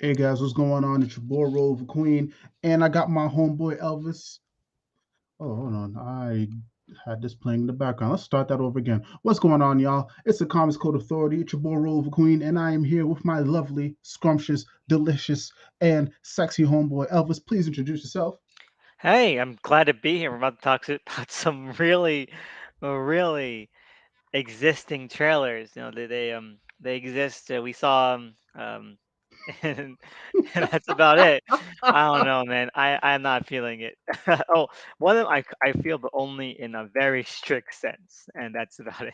Hey guys, what's going on? It's your boy Rover Queen, and I got my homeboy Elvis. Oh, hold on. I had this playing in the background. Let's start that over again. What's going on, y'all? It's the Comics Code Authority. It's your boy Rover Queen, and I am here with my lovely, scrumptious, delicious, and sexy homeboy Elvis. Please introduce yourself. Hey, I'm glad to be here. We're about to talk about some really existing trailers. They exist. We saw and, and that's about it. I don't know, man. I'm not feeling it. Oh, one of them I feel, but only in a very strict sense, and that's about it.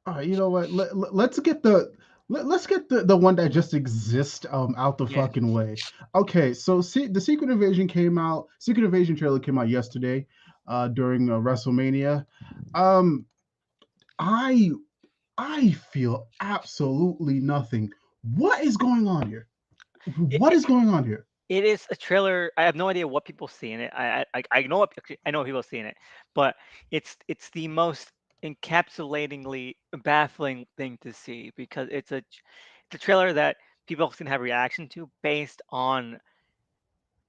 All right, you know what? Let's get the one that just exists out the Yeah. fucking way. Okay, so see, the Secret Invasion came out. Secret Invasion trailer came out yesterday, during WrestleMania. Um, I I feel absolutely nothing. What is going on here? It, What is going on here? It is a trailer. I have no idea what people see in it. I know I know what people see in it, but it's the most encapsulatingly baffling thing to see because it's a trailer that people can have reaction to based on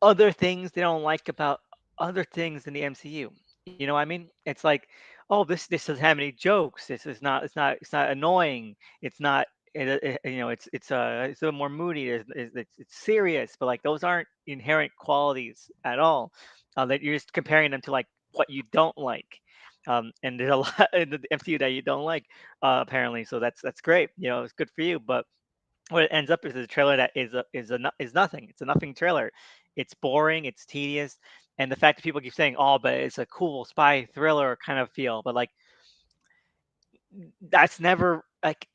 other things they don't like about other things in the MCU. You know what I mean? It's like, oh, this doesn't have any jokes. This is not it's not annoying. It's not it's a little more moody. It's serious, but like those aren't inherent qualities at all. That you're just comparing them to like what you don't like. And there's a lot in the MCU that you don't like, apparently. So that's great. It's good for you. But what it ends up is a trailer that is nothing. It's a nothing trailer. It's boring. It's tedious, and the fact that people keep saying, "Oh, but it's a cool spy thriller kind of feel," but like that's never like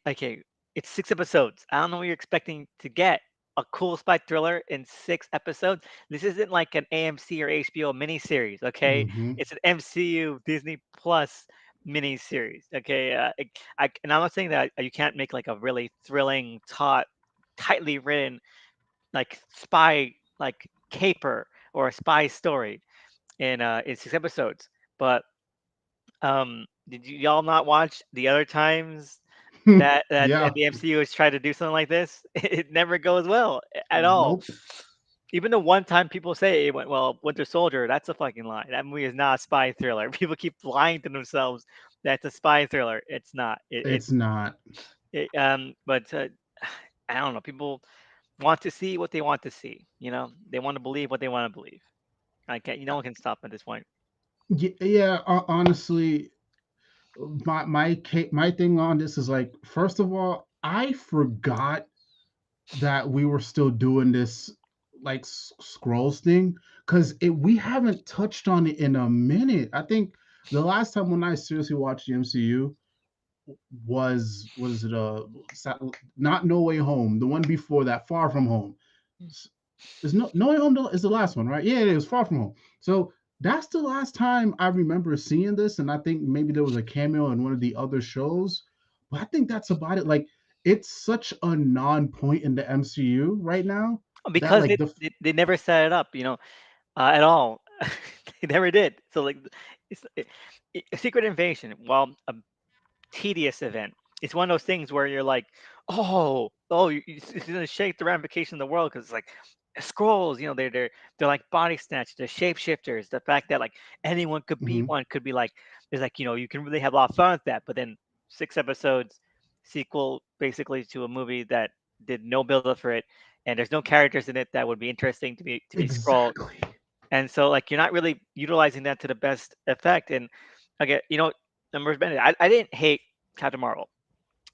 okay. It's 6 episodes. I don't know what you're expecting to get. A cool spy thriller in 6 episodes. This isn't like an AMC or HBO miniseries. Okay, Hmm. it's an MCU Disney Plus miniseries. Okay, and I'm not saying that you can't make like a really thrilling, tightly written like spy like caper or a spy story in 6 episodes. But did y'all not watch the other times that Yeah. the MCU has tried to do something like this? It never goes well at all. Nope. Even the one time people say it went well, Winter Soldier, that's a fucking lie. That movie is not a spy thriller. People keep lying to themselves that's a spy thriller. It's not. It's not. But I don't know. People want to see what they want to see. They want to believe what they want to believe. I can't. No one can stop at this point. Yeah. Honestly, my thing on this is like, first of all, I forgot that we were still doing this like scrolls thing because it we haven't touched on it in a minute. I think the last time when I seriously watched the MCU was what is it not No Way Home, the one before that, Far From Home. Is No Way Home is the last one, right? Yeah, it is Far From Home. So that's the last time I remember seeing this, and I think maybe there was a cameo in one of the other shows, but I think that's about it. Like, it's such a non-point in the MCU right now that Because like the they never set it up, at all. They never did. So like, it's a Secret Invasion. While a tedious event, it's one of those things where you're like, oh, it's gonna shake the ramification of the world because it's like scrolls. They're like body snatchers, they're shapeshifters. The fact that like anyone could be Mhm. one could be like, there's like you can really have a lot of fun with that. But then 6 episodes sequel basically to a movie that did no build up for it, and there's no characters in it that would be interesting to be scrolled, Exactly. and so like you're not really utilizing that to the best effect. And again, numbers bending. I didn't hate Captain Marvel.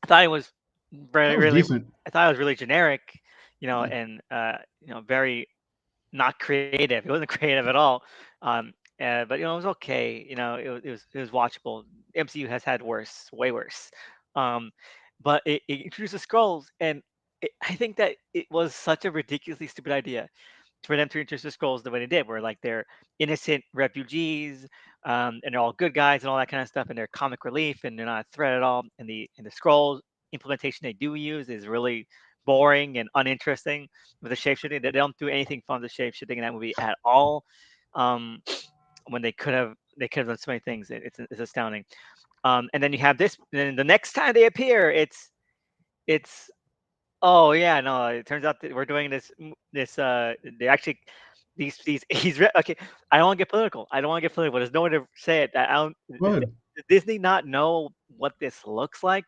I thought it was That very was really. decent. I thought it was really generic, and very not creative. It wasn't creative at all. But it was okay. It was watchable. MCU has had worse, way worse. Um, but it introduced the scrolls, and I think that it was such a ridiculously stupid idea for them to introduce the scrolls the way they did, where like they're innocent refugees, and they're all good guys and all that kind of stuff, and they're comic relief and they're not a threat at all. And the scrolls implementation they do use is really boring and uninteresting with the shapeshifting. They don't do anything fun with the shapeshifting in that movie at all. Um, when they could have done so many things. It's astounding. And then you have this. Then the next time they appear, it's Oh yeah, no. It turns out that we're doing this. They actually these okay. I don't want to get political. I don't want to get political. There's no way to say it. I don't. Good. Does Disney not know what this looks like?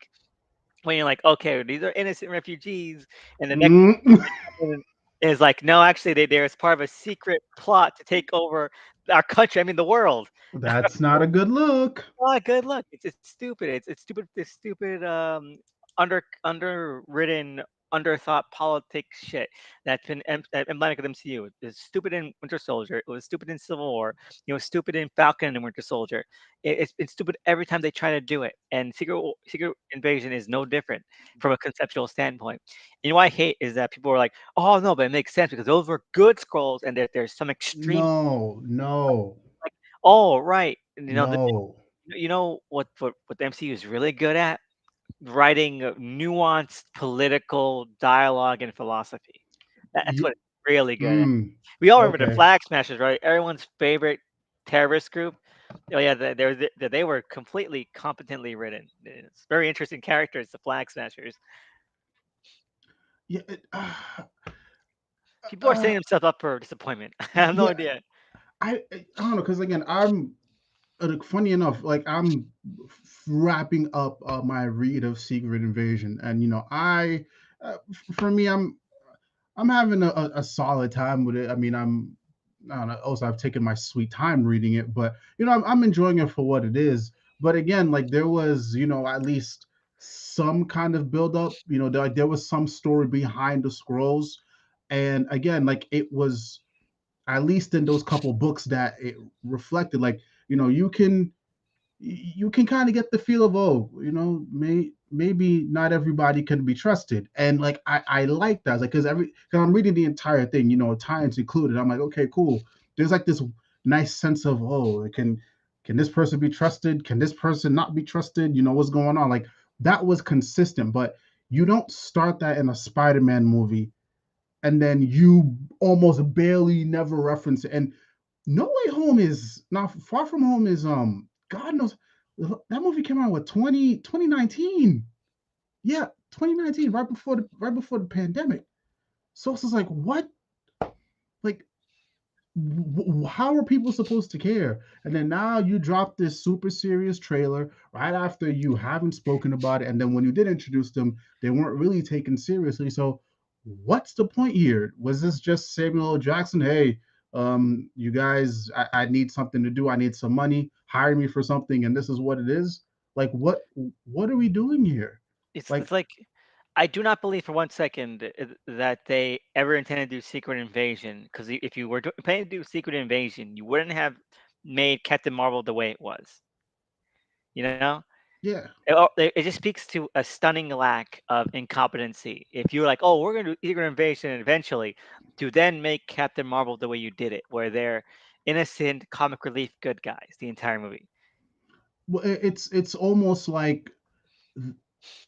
When you're like, okay, these are innocent refugees, and the next Mm. one is like, no, actually, they're as part of a secret plot to take over our country. I mean, the world. That's not a good look. Oh, good luck. It's stupid. It's stupid. This stupid underwritten, underthought politics shit that's been emblematic of the MCU. It's stupid in Winter Soldier. It was stupid in Civil War. It was stupid in Falcon and Winter Soldier. It's been stupid every time they try to do it. And Secret Invasion is no different from a conceptual standpoint. You know what I hate is that people are like, oh no, but it makes sense because those were good scrolls, and there's some extreme No, no, like, oh right, no. you know what the MCU is really good at? Writing nuanced political dialogue and philosophy. That's You, what it's really good at. mm, We all remember the okay. Flag Smashers, right? Everyone's favorite terrorist group. Oh yeah, they were completely competently written. It's very interesting characters, the Flag Smashers. Yeah, People are setting uh, themselves up for disappointment. I have no yeah. idea. I don't know because again, I'm funny enough. Like I'm wrapping up my read of Secret Invasion, and for me, I'm having a solid time with it. I mean, I don't know. Also, I've taken my sweet time reading it, but I'm enjoying it for what it is. But again, like there was, at least some kind of build up. There was some story behind the scrolls, and again, like it was at least in those couple books that it reflected. Like you can kind of get the feel of, oh, maybe not everybody can be trusted, and like I like that, like because I'm reading the entire thing, tie-ins included. I'm like, okay, cool. There's like this nice sense of, oh, can this person be trusted, can this person not be trusted, what's going on, like that was consistent. But you don't start that in a Spider-Man movie and then you almost barely never reference it. And No Way Home is not Far From Home is God knows that movie came out with 2019. Yeah, 2019, right before the pandemic. So it's just like, what? Like, how are people supposed to care? And then now you drop this super serious trailer right after you haven't spoken about it, and then when you did introduce them, they weren't really taken seriously. So what's the point here? Was this just Samuel L. Jackson? Hey, you guys, I need something to do. I need some money. Hire me for something, and this is what it is. Like, what are we doing here? It's Like, like I do not believe for 1 second that they ever intended to do Secret Invasion. Because if you were planning to do Secret Invasion, you wouldn't have made Captain Marvel the way it was. You know, yeah. it just speaks to a stunning lack of incompetency. If you're like, oh, we're gonna do Secret Invasion eventually, to then make Captain Marvel the way you did it, where they're innocent comic relief good guys the entire movie. Well, it's almost like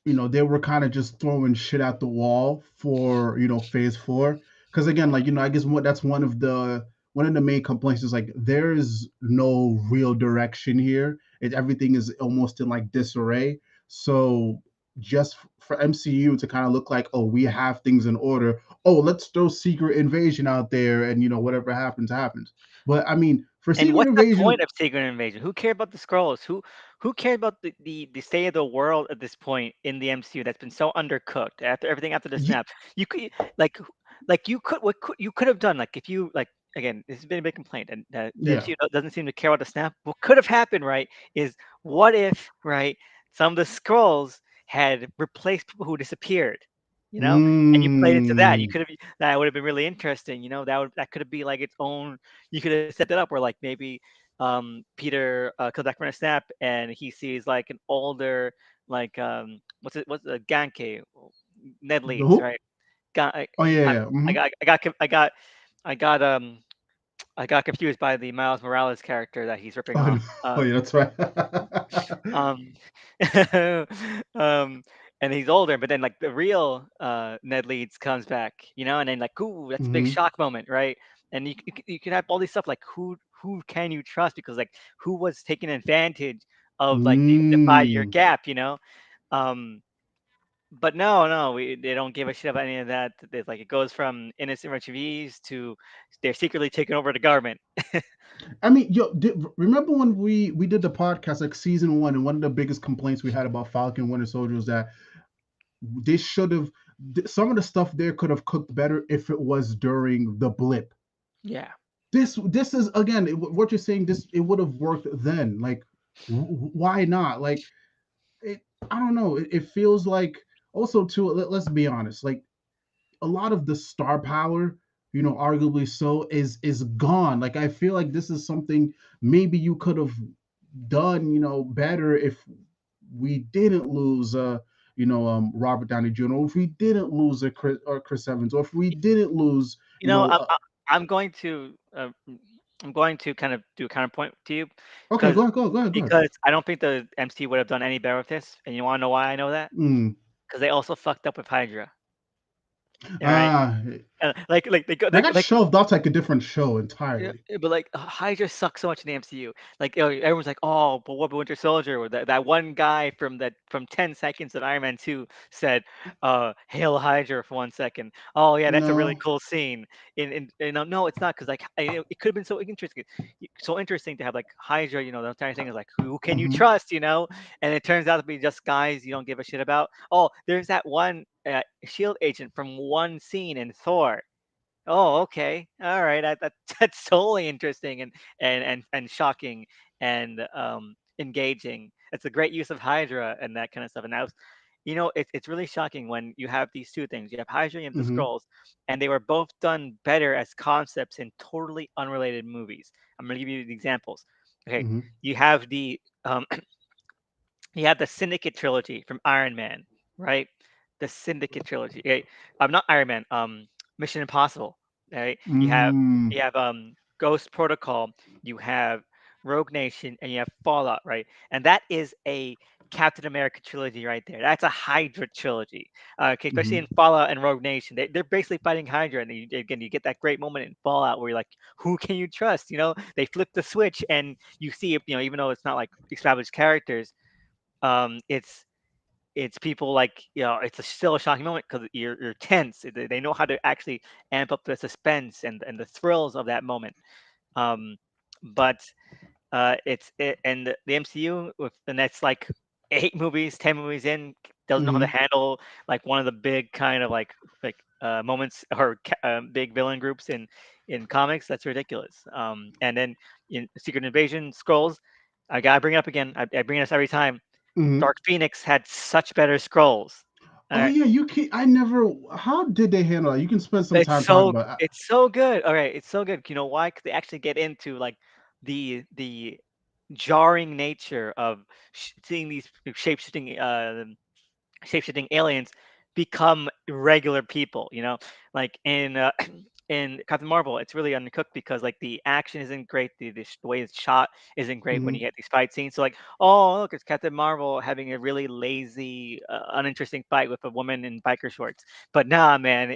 they were kind of just throwing shit at the wall for phase four. Because again, like I guess that's one of the main complaints is like there's no real direction here. Everything is almost in like disarray. So just for MCU to kind of look like, oh, we have things in order. Oh, let's throw Secret Invasion out there, and whatever happens happens. But I mean, for And Secret what's the Invasion, point of Secret Invasion? Who cared about the scrolls? Who cared about the state of the world at this point in the MCU that's been so undercooked after everything after the y- snap? You could like like you could what could you could have done like if you like again this has been a big complaint and the yeah. MCU doesn't seem to care about the snap. What could have happened right is what if right some of the scrolls had replaced people who disappeared. You know, and you played into that. You Mm, could have that would have been really interesting. You know, that could have been like its own. You could have set that up where like maybe Peter comes back from a snap and he sees like an older like what's a Ganke Ned Leeds who? right Oh yeah, I, yeah. Mhm. I got I got confused by the Miles Morales character that he's ripping Oh, off no. Oh, yeah, that's right. um um and he's older but then like the real Ned Leeds comes back and then like ooh that's a big Mhm. shock moment right and you can have all these stuff like who can you trust because like who was taking advantage of like the 5-year Mm. gap um but no, they don't give a shit about any of that. It's like it goes from innocent refugees to they're secretly taking over the government. I mean, yo, remember when we did the podcast like season one, and one of the biggest complaints we had about Falcon Winter Soldier was that they should have some of the stuff there could have cooked better if it was during the blip. Yeah. This is again what you're saying. This it would have worked then. Like, why not? Like, it, I don't know. It feels like also too. Let's be honest. Like a lot of the star power, arguably so, is gone. Like I feel like this is something maybe you could have done, better if we didn't lose, Robert Downey Jr., or if we didn't lose Chris Evans, or if we didn't lose, You know, I'm going to I'm going to kind of do a counterpoint to you okay, because go ahead. I don't think the MC would have done any better with this. And you want to know why I know that? Mm. Because they also fucked up with Hydra. All right, Ah, like they go that got like shelved out like a different show yeah, entirely. but like Hydra sucks so much in the MCU. Like everyone's like, oh, but what about Winter Soldier? Or that one guy from 10 seconds of Iron Man 2 said, "Hail Hydra" for 1 second. Oh yeah, that's a really No. cool scene. No, it's not because like it could have been so interesting, so interesting to have like Hydra. The entire thing is like, who can you Hmm. trust? And it turns out to be just guys you don't give a shit about. Oh, there's that one Shield agent from one scene in Thor. Oh, okay. All right. That's totally interesting and shocking and engaging. It's a great use of Hydra and that kind of stuff. And it's really shocking when you have these two things. You have Hydra and you have the Hmm. Scrolls, and they were both done better as concepts in totally unrelated movies. I'm gonna give you the examples. Okay, Hmm. you have the you have the Syndicate trilogy from Iron Man, right? The Syndicate trilogy. I'm not Iron Man. Mission Impossible. Right? Mm. You have Ghost Protocol. You have Rogue Nation, and you have Fallout. Right? And that is a Captain America trilogy right there. That's a Hydra trilogy. Okay, especially in Hmm. Fallout and Rogue Nation, they're basically fighting Hydra, and again, you get that great moment in Fallout where you're like, who can you trust? They flip the switch, and you see, even though it's not like established characters, it's people like it's still a shocking moment because you're tense. They know how to actually amp up the suspense and the thrills of that moment. Um, but and the MCU with the next like 8 movies, 10 movies in doesn't know how to Hmm. handle like one of the big kind of moments or big villain groups in comics. That's ridiculous. And then in Secret Invasion, Scrolls, I gotta bring it up again. I bring this every time. Hmm. Dark Phoenix had such better scrolls. All Oh right. yeah, you can. I never. How did they handle that? You can spend some It's time talking so about. it's so good. All right, it's so good. You know why? Because they actually get into like the jarring nature of seeing these shape-shifting aliens become regular people. Like in in Captain Marvel, it's really undercooked because like the action isn't great, the way it's shot isn't great when you Hmm. get these fight scenes. So like, oh look, it's Captain Marvel having a really lazy, uninteresting fight with a woman in biker shorts. But nah, man,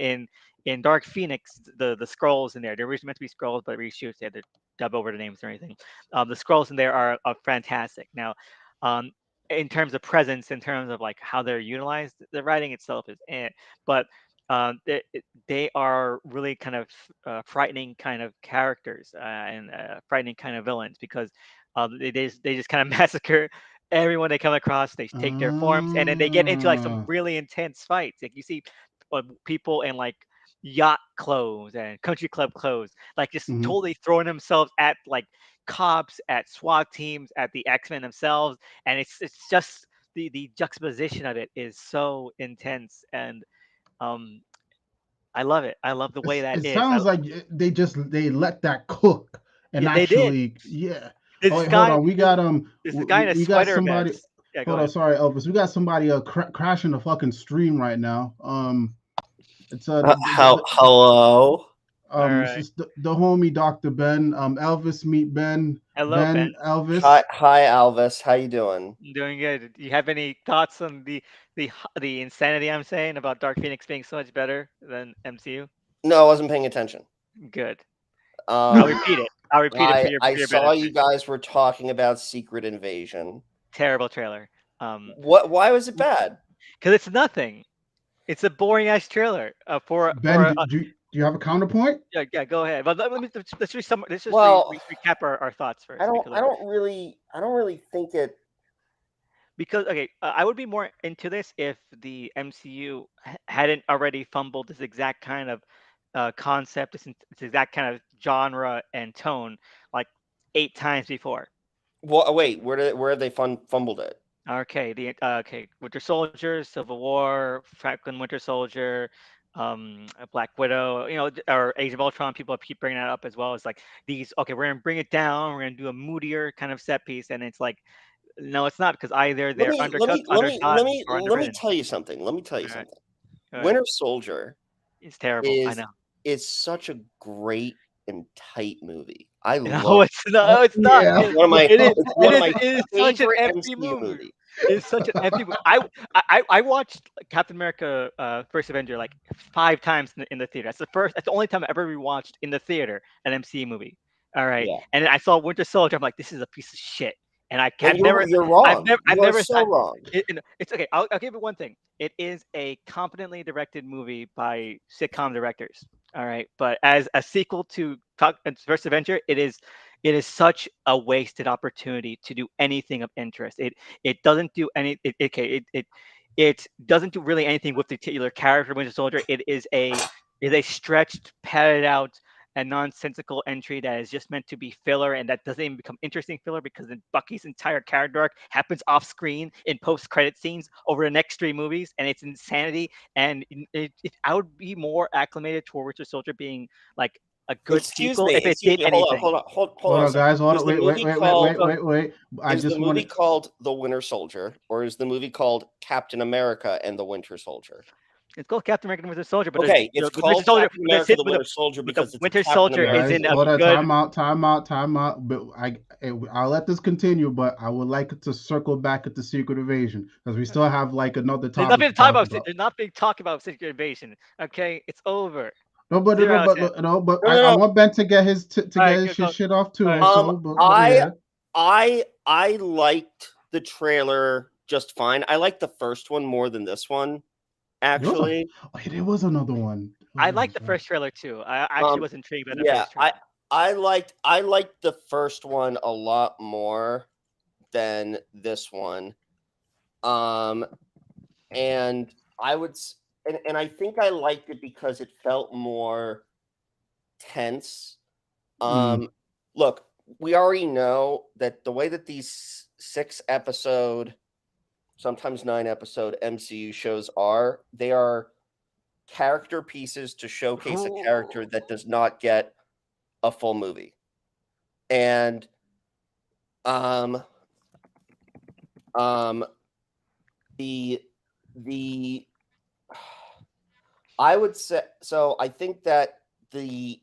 in Dark Phoenix, the scrolls in there, they're originally meant to be scrolls, but reshoots they had to dub over the names or anything. The scrolls in there are fantastic. Now, um, in terms of presence, in terms of like how they're utilized, the writing itself is but they are really kind of frightening kind of characters and frightening kind of villains because they just kind of massacre everyone they come across. They take their forms and then they get into like some Ah. really intense fights. Like you see people in like yacht clothes and country club clothes, like just Hmm. totally throwing themselves at like cops, at SWAT teams, at the X-Men themselves, and it's just the juxtaposition of it is so intense, and um, I love it. I love the way that It is. sounds like they let that cook and Yeah, they did. actually, yeah. There's Oh this wait, hold guy. on. We There's, got there's this guy in a we got sweater somebody. vest. Yeah, go Hold on, ahead. sorry, Elvis. We got somebody crashing the fucking stream right now. It's Hello. All this right. is the homie Dr. Ben. Elvis, meet Ben. Hello, Ben. Ben Elvis. Hi, Alvis. How you doing? I'm doing good. Do you have any thoughts on the insanity I'm saying about Dark Phoenix being so much better than MCU? No, I wasn't paying attention. Good. I'll Um, repeat it. I'll repeat it I for your I for your saw you benefit. guys were talking about Secret Invasion. Terrible trailer. What? Why was it bad? Because it's nothing. It's a boring ass trailer for Ben, do you have a counterpoint? yeah. Go ahead. But let me let's just Well, recap our thoughts I first don't because I don't really think it. okay, I would be more into this if the MCU hadn't already fumbled this exact kind of concept, this exact kind of genre and tone like 8 times before. Well, wait, where have they fumbled it? Okay, Winter Soldier, Civil War, Falcon, Winter Soldier, Black Widow, or Age of Ultron. People keep bringing that up as well. It's like these. Okay, we're gonna bring it down. We're gonna do a moodier kind of set piece, and it's like, no, it's not because either Let they're me let undercooked, me let me undershot, let me or let me underwritten. tell you something. Let me tell you All right, something. go ahead. Winter Soldier It's terrible. I is know. is such a great and tight movie. I No, love it's not. Oh, No, it's not. yeah. one of my It is. it's It one of is. my It is such an favorite empty MCU movie. movies. It's such an empty movie. I watched Captain America: First Avenger like 5 times in the theater. That's the only time I ever rewatched in the theater an MCU movie. All right, Yeah. and then I saw Winter Soldier. I'm like, this is a piece of shit. And And you're wrong. I've You are never. so wrong. It's okay. I'll give it one thing. It is a competently directed movie by sitcom directors. All right, but as a sequel to First Avenger, it is such a wasted opportunity to do anything of interest. It doesn't do any. It doesn't do really anything with the titular character Winter Soldier. It is a stretched, padded out, a nonsensical entry that is just meant to be filler, and that doesn't even become interesting filler because then Bucky's entire character arc happens off screen in post-credit scenes over the next 3 movies, and it's insanity. And I would be more acclimated toward Winter Soldier being like a good sequel if it Excuse did me. anything. Hold Hold on a on, second. guys. Hold Is on. the Wait, movie called I is the just movie want called The Winter Soldier, or is the movie called Captain America and the Winter Soldier? It's called Captain America: Winter Soldier, but Okay, it's the Winter called Soldier, Captain America: The Winter Soldier but the because it's a Winter Captain Soldier is America guys, in a movie. hold on, good. time out. But I'll let this continue, but I would like it to circle back at the Secret Invasion because we still have like another There's topic nothing to to talk talk about. about. There's nothing to talk about Secret Invasion. Okay, it's over. No, but 0 no, out of but 10. no, but No, no, I no. want Ben to get his All right, his shit off too. all right. Also, but I yeah. I liked the trailer just fine. I liked the first one more than this one, actually. There was another one. I liked the first trailer too. I actually was intrigued by the Yeah, first trailer. I liked the first one a lot more than this one. And I would and I think I liked it because it felt more tense. Look, we already know that the way that these 6-episode, sometimes 9-episode MCU shows are, they are character pieces to showcase a character that does not get a full movie. And the I would say so. I think that I'm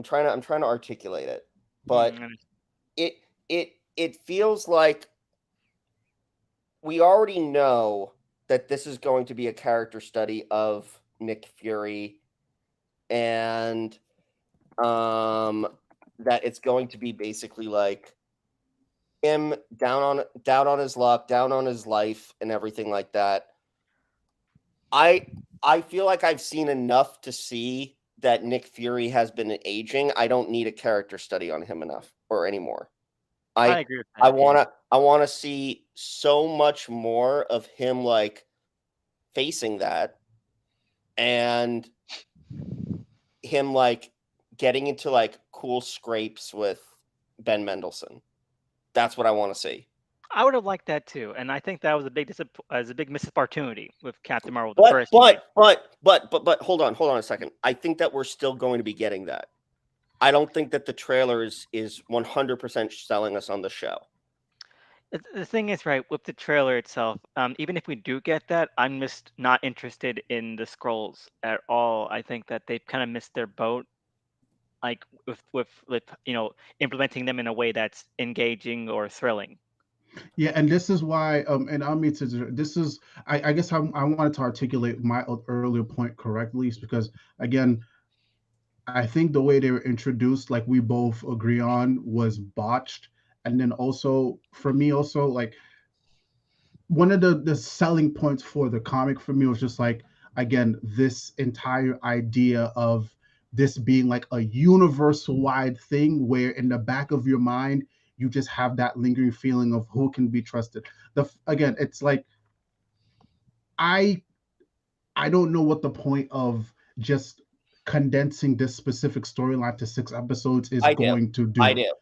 trying to articulate it, but it feels like we already know that this is going to be a character study of Nick Fury, and that it's going to be basically like him down on his luck, down on his life, and everything like that. I feel like I've seen enough to see that Nick Fury has been aging. I don't need a character study on him enough or anymore. I agree with that. I wanna see so much more of him like facing that and him like getting into like cool scrapes with Ben Mendelsohn. That's what I want to see. I would have liked that too, and I think that was a big missed opportunity with Captain Marvel, the first movie. But hold on a second. I think that we're still going to be getting that. I don't think that the trailer is 100% selling us on the show. The thing is, right, with the trailer itself, even if we do get that, I'm just not interested in the scrolls at all. I think that they've kind of missed their boat, like with implementing them in a way that's engaging or thrilling. Yeah, and this is why, and I mean to this is, I guess I wanted to articulate my earlier point correctly, is because again, I think the way they were introduced, like we both agree on, was botched, and then also for me, also like one of the selling points for the comic for me was just like, again, this entire idea of this being like a universal wide thing where in the back of your mind you just have that lingering feeling of who can be trusted. Again, it's like I I don't know what the point of just condensing this specific storyline to 6 episodes is I do. going to I do. do.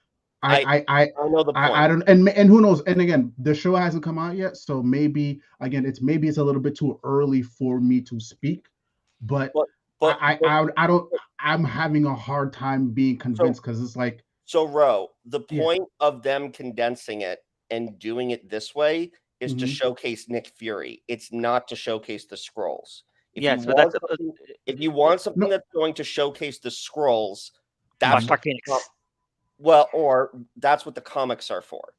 I I I I know the I point. don't, and who knows? And again, the show hasn't come out yet, so maybe again, it's a little bit too early for me to speak. But But but I but I I, I don't. I'm having a hard time being so convinced because it's like, Ro, the yeah, point of them condensing it and doing it this way is to mhm. showcase Nick Fury. It's not to showcase the scrolls. If you Yes, but want that's something, if you want something No, that's going to showcase the scrolls, that's watch mhm. what Dark Phoenix. well, or that's what the comics are for.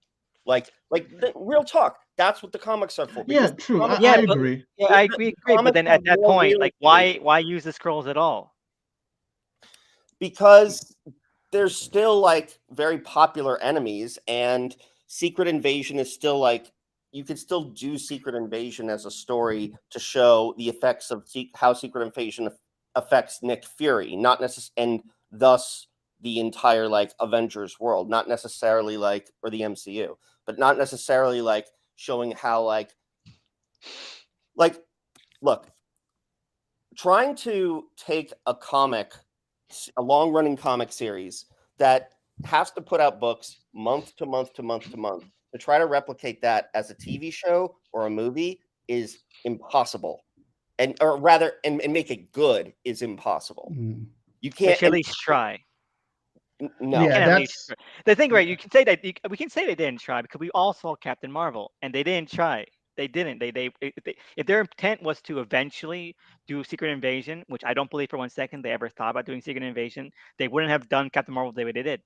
Real talk. That's what the comics are for Yeah, because the true. comics Yeah, I but agree. yeah, the, I the, agree, the agree. But comics then have at that more point, real like, estate why use the scrolls at all? because there's still like very popular enemies, and Secret Invasion is still like you could still do Secret Invasion as a story to show the effects of how Secret Invasion affects Nick Fury, not necessarily, and thus the entire like Avengers world, not necessarily like or the MCU, but not necessarily like showing how like look, trying to take a long running comic series that has to put out books month to month to month to month to try to replicate that as a TV show or a movie is impossible. And or rather and make it good is impossible. Mm. You They can't should at least try. They no. Yeah, can at least that's try. The thing, right? You can say that we can say they didn't try because we all saw Captain Marvel and they didn't try. They didn't. If their intent was to eventually do Secret Invasion, which I don't believe for 1 second they ever thought about doing Secret Invasion, they wouldn't have done Captain Marvel the way they did.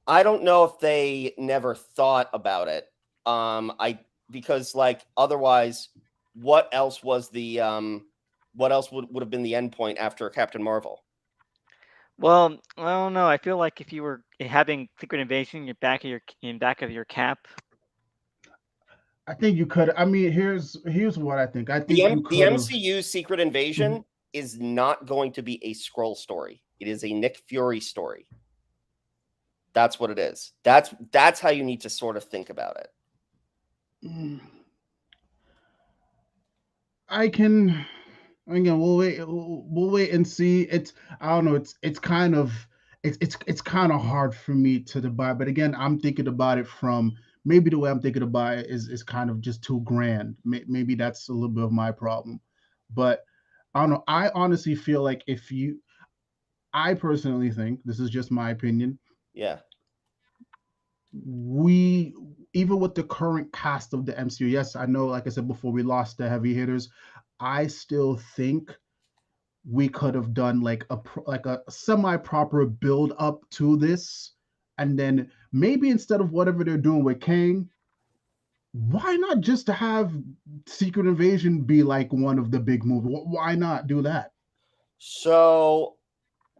I don't know if they never thought about it. I because like otherwise, what else was the what else would have been the end point after Captain Marvel? Well, I don't know. I feel like if you were having Secret Invasion in back of your cap, I think you could. I mean, here's what I think. I think you The could have. MCU's Secret Invasion is not going to be a scroll story. It is a Nick Fury story. That's what it is. That's how you need to sort of think about it. I can. Again, we'll wait and see. It's I don't know. It's kind of it's kind of hard for me to divide. But again, I'm thinking about it from maybe the way I'm thinking about it is kind of just too grand. Maybe that's a little bit of my problem. But I don't know. I honestly feel like I personally think this is just my opinion. Yeah. We even with the current cast of the MCU, yes, I know. Like I said before, we lost the heavy hitters. I still think we could have done like a semi proper build up to this, and then maybe instead of whatever they're doing with Kang, why not just have Secret Invasion be like one of the big movies? Why not do that? So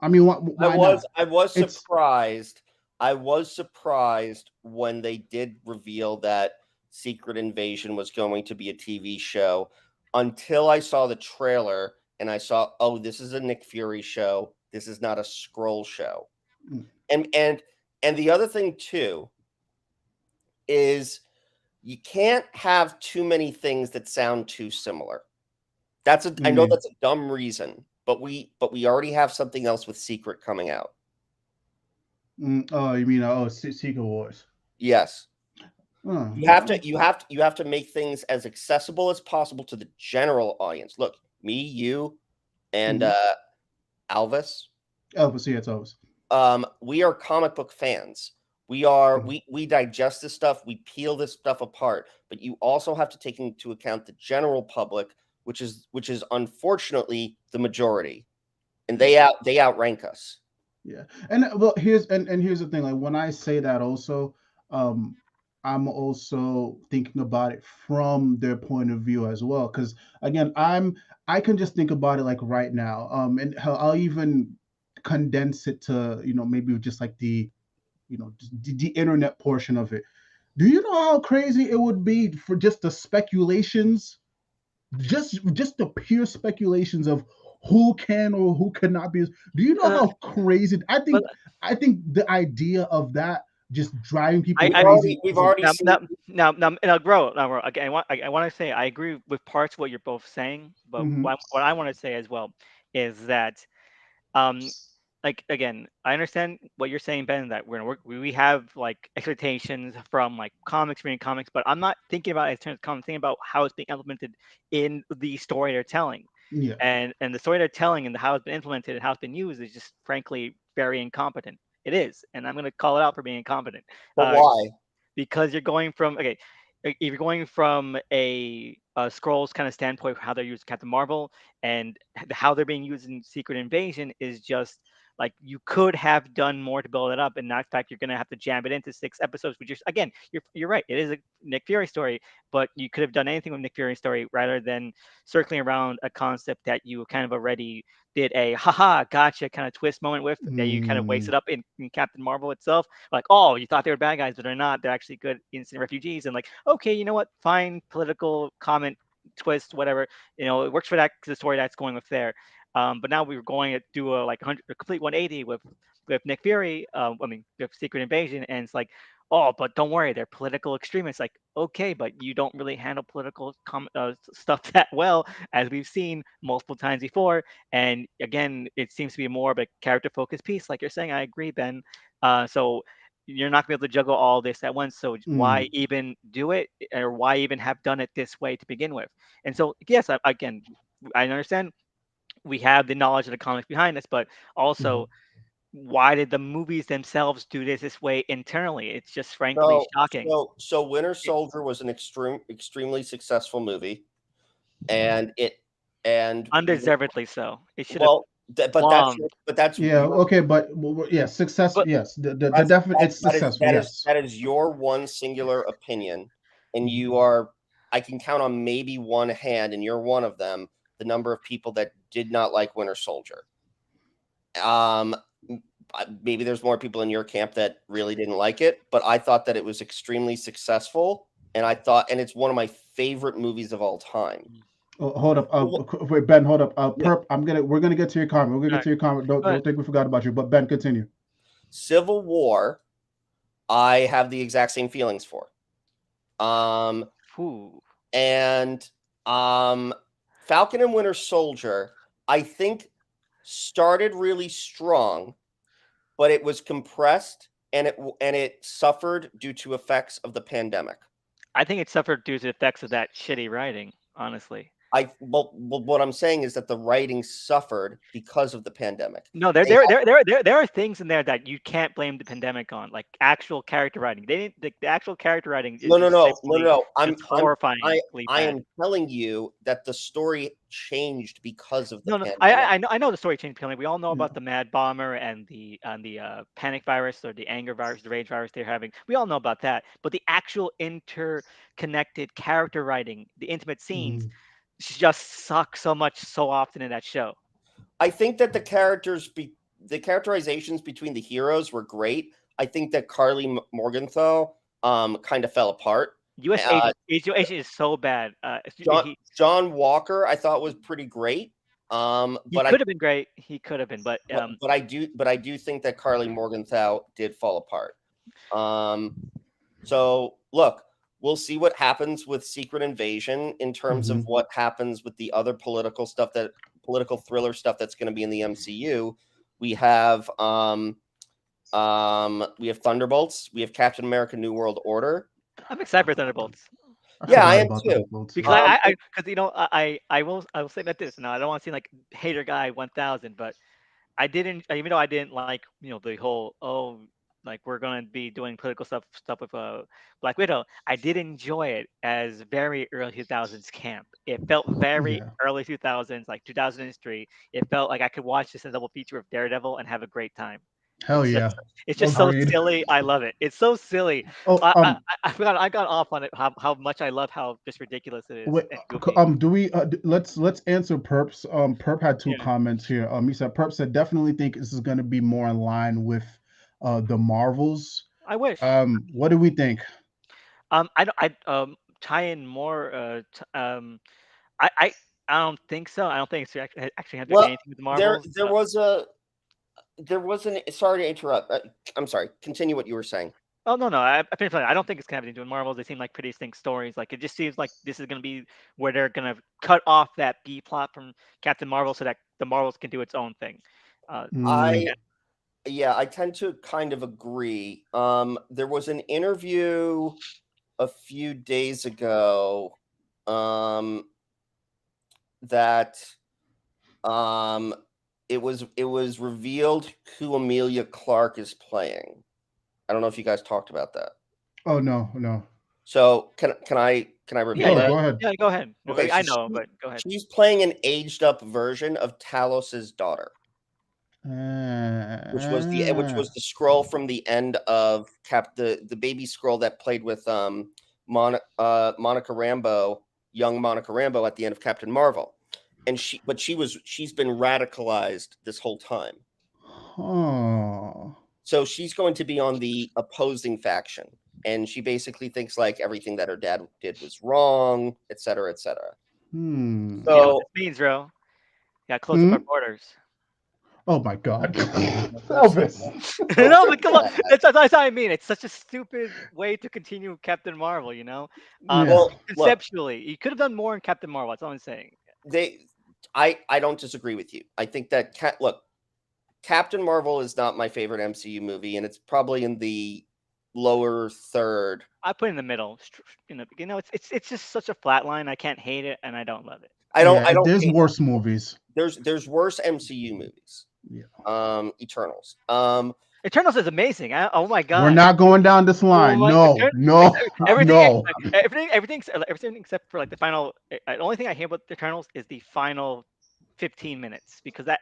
I mean, why not? I was It's surprised. I was surprised when they did reveal that Secret Invasion was going to be a TV show until I saw the trailer and I saw, oh, this is a Nick Fury show. This is not a scroll show. mm, And and the other thing too is you can't have too many things that sound too similar. I know mm, that's a dumb reason, but we already have something else with Secret coming out. oh, you mean Secret Wars? Yes. Oh, You have to make things as accessible as possible to the general audience. Look, me, you, and mm-hmm. Alvis, Elvis, yeah, it's Elvis. we are comic book fans. We are Mhm. we digest this stuff, we peel this stuff apart, but you also have to take into account the general public, which is unfortunately the majority. And they outrank us. Yeah, and well, here's the thing. Like when I say that, also, um, I'm also thinking about it from their point of view as well. Because again, I can just think about it like right now. And I'll even condense it to maybe just like the internet portion of it. Do you know how crazy it would be for just the speculations, just the pure speculations of who can or who cannot be? Do you know Uh, how crazy? but I think the idea of that just driving people We've I crazy. already now seen. now grow. Okay, I want to say I agree with parts of what you're both saying, but Hmm. what I want to say as well is that um like again, I understand what you're saying, Ben, that we're gonna work we have like expectations from like comics, reading comics, but I'm not thinking about it in terms of comics, I'm thinking about how it's being implemented in the story they're telling. Yeah. And the story they're telling and how it's been implemented and how it's been used is just frankly very incompetent. It is, and I'm gonna call it out for being incompetent. But Uh, why? because you're going from okay, if you're going from a scrolls kind of standpoint for how they're using Captain Marvel and how they're being used in Secret Invasion is just like you could have done more to build it up, and not fact you're going to have to jam it into 6 episodes. Which is again, you're right. It is a Nick Fury story, but you could have done anything with Nick Fury's story rather than circling around a concept that you kind of already did a haha gotcha kind of twist moment with that you kind of Mm, wasted up in Captain Marvel itself. Like, oh, you thought they were bad guys, but they're not. They're actually good innocent refugees. And like, okay, you know what? Fine, political comment, twist, whatever. You know, it works for that the story that's going with there. But now we were going to do a complete 180 with Nick Fury. I mean, with Secret Invasion, and it's like, oh, but don't worry, they're political extremists. Like, okay, but you don't really handle political stuff that well, as we've seen multiple times before. And again, it seems to be more of a character focused piece, like you're saying. I agree, Ben. So you're not gonna be able to juggle all this at once. So why mm, even do it, or why even have done it this way to begin with? And so yes, again, I understand we have the knowledge of the comics behind us, but also mhm. why did the movies themselves do this way internally? It's just frankly So, shocking. Winter It, Soldier was an extremely successful movie, and undeservedly so. It should have well, bombed. but that's Yeah. your Okay. But yeah, success. But Yes. The definite. It's successful. Yes. that is your one singular opinion, and Mhm. you are. I can count on maybe one hand, and you're one of them. The number of people that did not like Winter Soldier. Um, maybe there's more people in your camp that really didn't like it, but I thought that it was extremely successful, and and it's one of my favorite movies of all time. Oh, hold up. Well, Wait, Ben. Hold up. yeah. Perp. We're gonna get to your comment. We're gonna all get right, to your comment. go ahead. Don't think we forgot about you. But Ben, continue. Civil War, I have the exact same feelings for. Um, Whew. and Falcon and Winter Soldier, I think, started really strong, but it was compressed and it suffered due to effects of the pandemic. I think it suffered due to the effects of that shitty writing, honestly. What I'm saying is that the writing suffered because of the pandemic. No, there They there there there there there are things in there that you can't blame the pandemic on, like actual character writing. They didn't the actual character writing is just simply no. just horrifyingly I bad. am telling you that the story changed because of the No, no, pandemic. I know the story changed penalty. We all know Yeah. about the Mad Bomber and the panic virus or the anger virus, the rage virus they're having. We all know about that. But the actual interconnected character writing, the intimate scenes, Mhm. just suck so much so often in that show. I think that the characterizations between the heroes were great. I think that Carly Morgenthau kind of fell apart. U.S. Uh, agent is so bad. John John Walker I thought was pretty great. He But could have been great. He could have been, but I do think that Carly Morgenthau did fall apart. Um, so look, we'll see what happens with Secret Invasion in terms of Mhm. what happens with the other political thriller stuff that's going to be in the MCU. We have we have Thunderbolts, we have Captain America: New World Order. I'm excited for Thunderbolts. I Yeah, I forgot am about too. Thunderbolts. Because Yeah. because you know I will say that this now I don't want to seem like hater guy 1000, but I didn't, even though I didn't like the whole, oh, like we're gonna be doing political stuff with Black Widow. I did enjoy it as very early 2000s camp. It felt very Yeah. early 2000s, like 2003. It felt like I could watch this in a double feature of Daredevil and have a great time. Hell It's just yeah. it's just so Agreed. silly. I love it. It's so silly. Oh, I forgot I got off on it how much I love how just ridiculous it is wait, and goofy. do we let's answer Perp's Perp had two Yeah, comments here. He said Perp said definitely think this is going to be more in line with the Marvels. I wish. What do we think? I don't. Tie in more. I don't think so. I don't think it's actually have to do Well, anything with the Marvels. there was an sorry to interrupt. I'm sorry. Continue what you were saying. Oh no, I finished. I don't think it's gonna have anything to do with Marvels. They seem like pretty distinct stories. Like it just seems like this is gonna be where they're gonna cut off that B plot from Captain Marvel so that the Marvels can do its own thing. I tend to kind of agree. There was an interview a few days ago that it was revealed who Emilia Clarke is playing. I don't know if you guys talked about that. Oh no. So can I reveal that? Go ahead. Yeah, go ahead. Okay, I know, but go ahead. She's playing an aged up version of Talos's daughter, which was the scroll from the end of the baby scroll that played with Monica Rambeau, young Monica Rambeau at the end of Captain Marvel. And she's been radicalized this whole time. Oh. So she's going to be on the opposing faction, and she basically thinks like everything that her dad did was wrong, et cetera, et cetera. So you know what this means, bro. Yeah, close up our borders. Oh my God, Elvis! No, but come on, that's what I mean. It's such a stupid way to continue Captain Marvel, you know. Well, conceptually, you could have done more in Captain Marvel. That's all I'm saying. I don't disagree with you. I think that Captain Marvel is not my favorite MCU movie, and it's probably in the lower third. I put it in the middle. You know, it's just such a flat line. I can't hate it, and I don't love it. I don't. There's worse movies. There's worse MCU movies. Yeah. Eternals. Eternals is amazing. Oh my God. We're not going down this line. No. Everything except for like the final. The only thing I hate about Eternals is the final 15 minutes, because that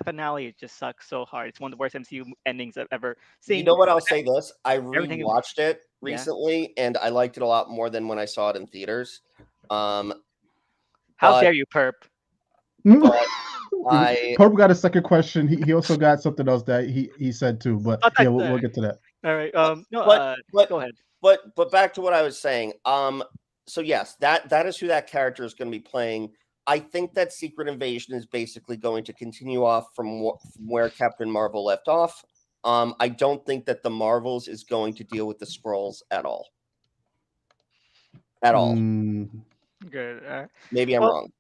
finale just sucks so hard. It's one of the worst MCU endings I've ever seen. You know what? I'll say this. I rewatched it recently, and I liked it a lot more than when I saw it in theaters. How dare you, Perp? Perp got a second question. He also got something else that he said too, but yeah, we'll get to that. All right. Go ahead. But back to what I was saying. So yes, that is who that character is going to be playing. I think that Secret Invasion is basically going to continue off from where Captain Marvel left off. I don't think that the Marvels is going to deal with the Skrulls at all. Good. Maybe I'm wrong.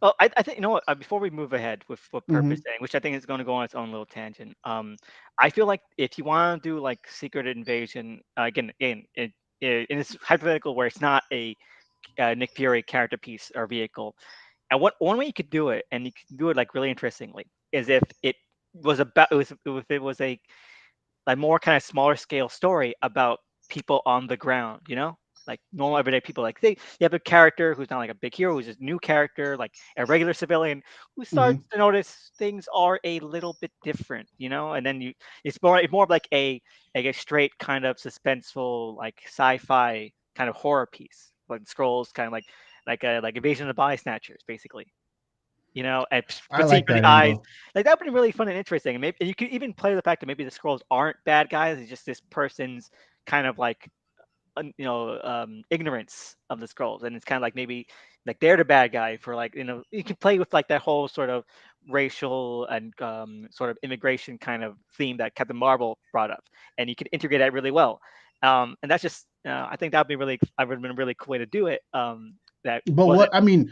Well, I think, you know what, before we move ahead with what Perp is saying, which I think is going to go on its own little tangent, I feel like if you want to do like Secret Invasion, again, in this hypothetical where it's not a Nick Fury character piece or vehicle, and one way you could do it, and you could do it like really interestingly, is if it was a like more kind of smaller scale story about people on the ground, you know, like normal everyday people. Like you have a character who's not like a big hero, who's a new character, like a regular civilian who starts to notice things are a little bit different, you know. And then it's more of like a straight kind of suspenseful, like sci-fi kind of horror piece, like Skrulls, kind of like Invasion of the Body Snatchers, basically. You know, and I like that eyes. Like that would be really fun and interesting. And maybe you could even play the fact that maybe the Skrulls aren't bad guys. It's just this person's kind of like, you know, ignorance of the Skrulls, and it's kind of like maybe like they're the bad guy for, like, you know, you can play with like that whole sort of racial and sort of immigration kind of theme that Captain Marvel brought up, and you can integrate that really well. And that's just I think that would have been a really cool way to do it. But what I mean,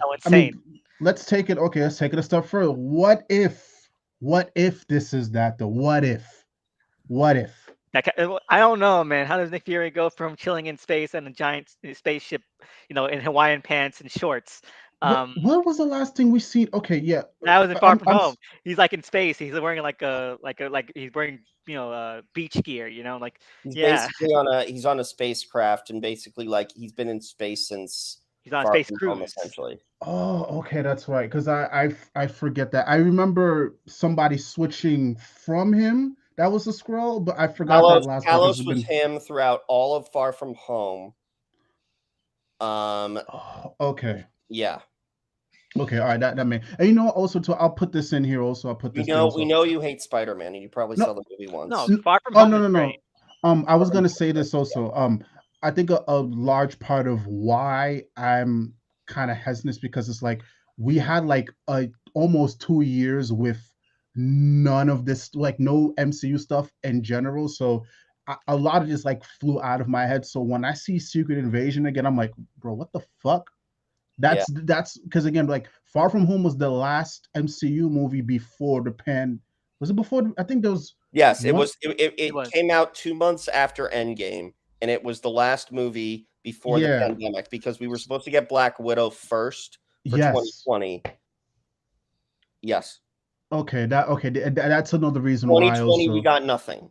let's take it. Okay, let's take it a step further. What if this is that? The what if? I don't know, man. How does Nick Fury go from chilling in space and a giant spaceship, you know, in Hawaiian pants and shorts? What was the last thing we seen? Okay, yeah, that was in Far From Home. He's like in space. He's wearing like he's wearing, you know, beach gear. You know, like he's basically on a spacecraft, and basically like he's been in space since he's on a space cruise essentially. Oh, okay, that's right. Because I forget that. I remember somebody switching from him. That was a Skrull, but I forgot that last. Talos was him throughout all of Far From Home. Okay. Yeah. Okay. All right. That may. And you know, also too, I'll put this in here. Also, I'll put this. We know you hate Spider-Man, and you probably saw the movie once. No, Far From Home. No. I was gonna say this also. I think a large part of why I'm kind of hesitant is because it's like we had like almost 2 years with none of this, like no MCU stuff in general. So a lot of this like flew out of my head. So when I see Secret Invasion again, I'm like, bro, what the fuck? Yeah. That's because again, like Far From Home was the last MCU movie before the pan. Was it before? I think there was Yes, it one. was. It came out 2 months after Endgame, and it was the last movie before the Yeah. pandemic because we were supposed to get Black Widow first for Yes. 2020. Yes, Okay. That's another reason why 2020 we also. got nothing.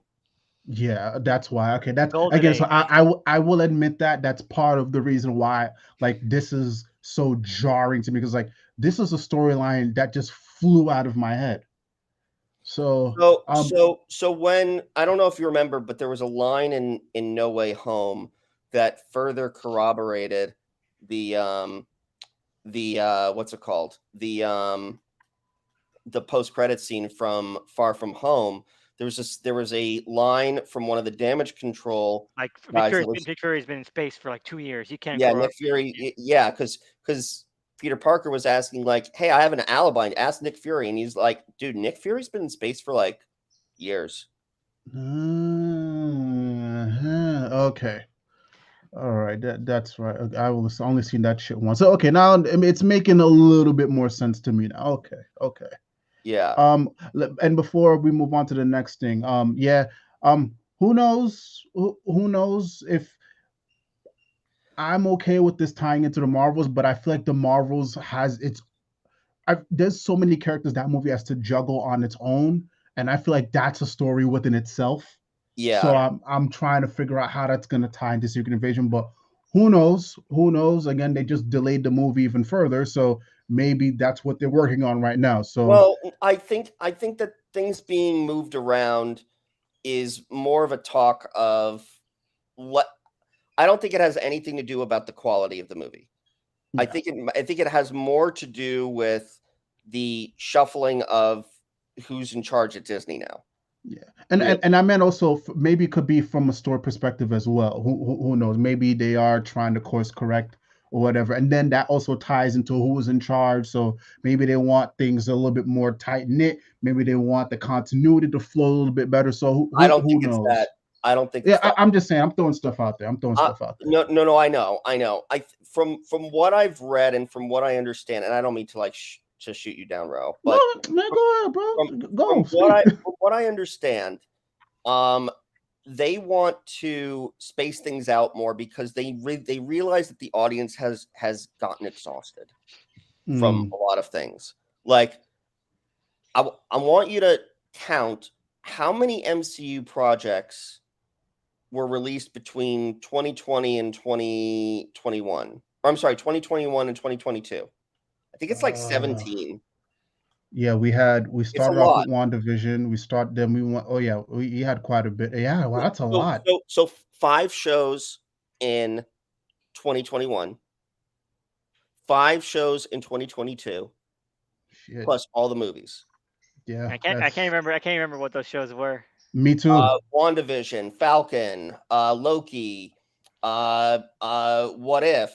Yeah, that's why. Okay, that's Golden again. So age. I will admit that that's part of the reason why like this is so jarring to me because like this is a storyline that just flew out of my head. So So when I don't know if you remember, but there was a line in No Way Home that further corroborated the what's it called? The post-credit scene from Far From Home. There was a line from one of the damage control Like guys that was Nick Fury's been in space for like 2 years. You can't yeah, grow up. Nick Fury. Yeah, because Peter Parker was asking like, "Hey, I have an alibi." Ask Nick Fury, and he's like, "Dude, Nick Fury's been in space for like years." okay. All right, that's right. I will only seen that shit once. So okay, now I mean, it's making a little bit more sense to me now. Okay. Yeah. And before we move on to the next thing, yeah, who knows? Who knows if I'm okay with this tying into the Marvels, but I feel like the Marvels has its. There's so many characters that movie has to juggle on its own, and I feel like that's a story within itself. So Yeah. I'm trying to figure out how that's gonna tie into Secret Invasion, but who knows? Who knows? Again, they just delayed the movie even further, so maybe that's what they're working on right now. So Well, I think that things being moved around is more of a talk of what I don't think it has anything to do about the quality of the movie. yeah, I think it has more to do with the shuffling of who's in charge at Disney now. yeah, and Really. and I meant also maybe it could be from a story perspective as well. Who knows? Maybe they are trying to course correct or whatever, and then that also ties into who's in charge. So maybe they want things a little bit more tight knit. Maybe they want the continuity to flow a little bit better. So I don't who think it's that. knows? I don't think Yeah, it's that. I'm just saying. I'm throwing stuff out there. I'm throwing stuff out there. No. I know. From what I've read and from what I understand, and I don't mean to like to shoot you down, Ro, No, but man, go ahead, bro. Go. from what I understand, they want to space things out more because they realize that the audience has gotten exhausted from a lot of things. Like, I want you to count how many MCU projects were released between 2020 and 2021. Or I'm sorry, 2021 and 2022. I think it's like 17. Yeah, we It's a started off lot. with WandaVision. Then we went. Oh yeah, we had quite a bit. Yeah, wow, that's a lot. So 5 shows in 2021, 5 shows in 2022, Shit. plus all the movies. Yeah, I can't remember what those shows were. Me too. WandaVision, Falcon, Loki, What If,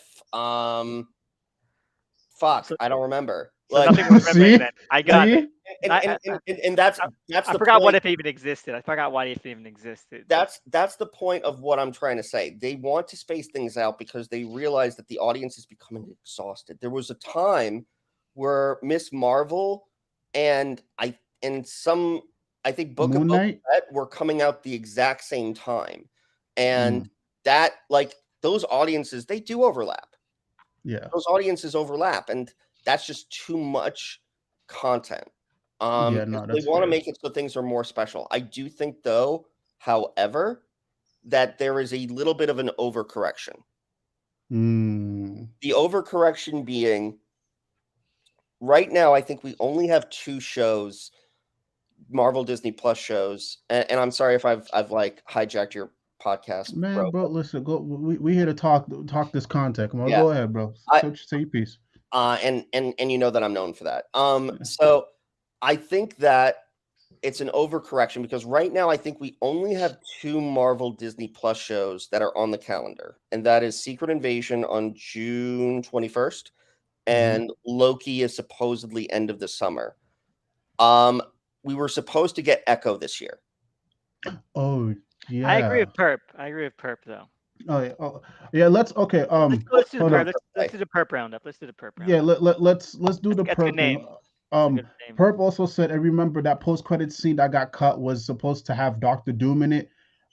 fuck, I don't remember. So Like, nothing was remembering then. I got it. and that's I the forgot what point. if even existed. I forgot why if even existed. That's the point of what I'm trying to say. They want to space things out because they realize that the audience is becoming exhausted. There was a time where Miss Marvel and I think Book of Moon Boba Knight. Fett were coming out the exact same time, and that like those audiences they do overlap. Yeah. Those audiences overlap, and that's just too much content. Yeah, And no, so they that's want to fair. make it so things are more special. I do think, though, however, that there is a little bit of an overcorrection. The overcorrection being right now, I think we only have 2 shows, Marvel Disney Plus shows, and I'm sorry if I've like hijacked your podcast, Man, bro, listen, go. We here to talk this content. Come on, Yeah. go ahead, bro. Say your piece. And you know that I'm known for that. So I think that it's an overcorrection because right now I think we only have 2 Marvel Disney Plus shows that are on the calendar, and that is Secret Invasion on June 21st, and Loki is supposedly end of the summer. We were supposed to get Echo this year. Oh yeah. I agree with Perp though. Oh yeah. Oh, yeah. Let's do the Hold Perp. Let's do the Perp roundup. Let's do the Perp roundup. Yeah. Let's do the That's a good Perp thing. name. That's a good name. Perp also said, and remember that post-credit scene that got cut was supposed to have Doctor Doom in it.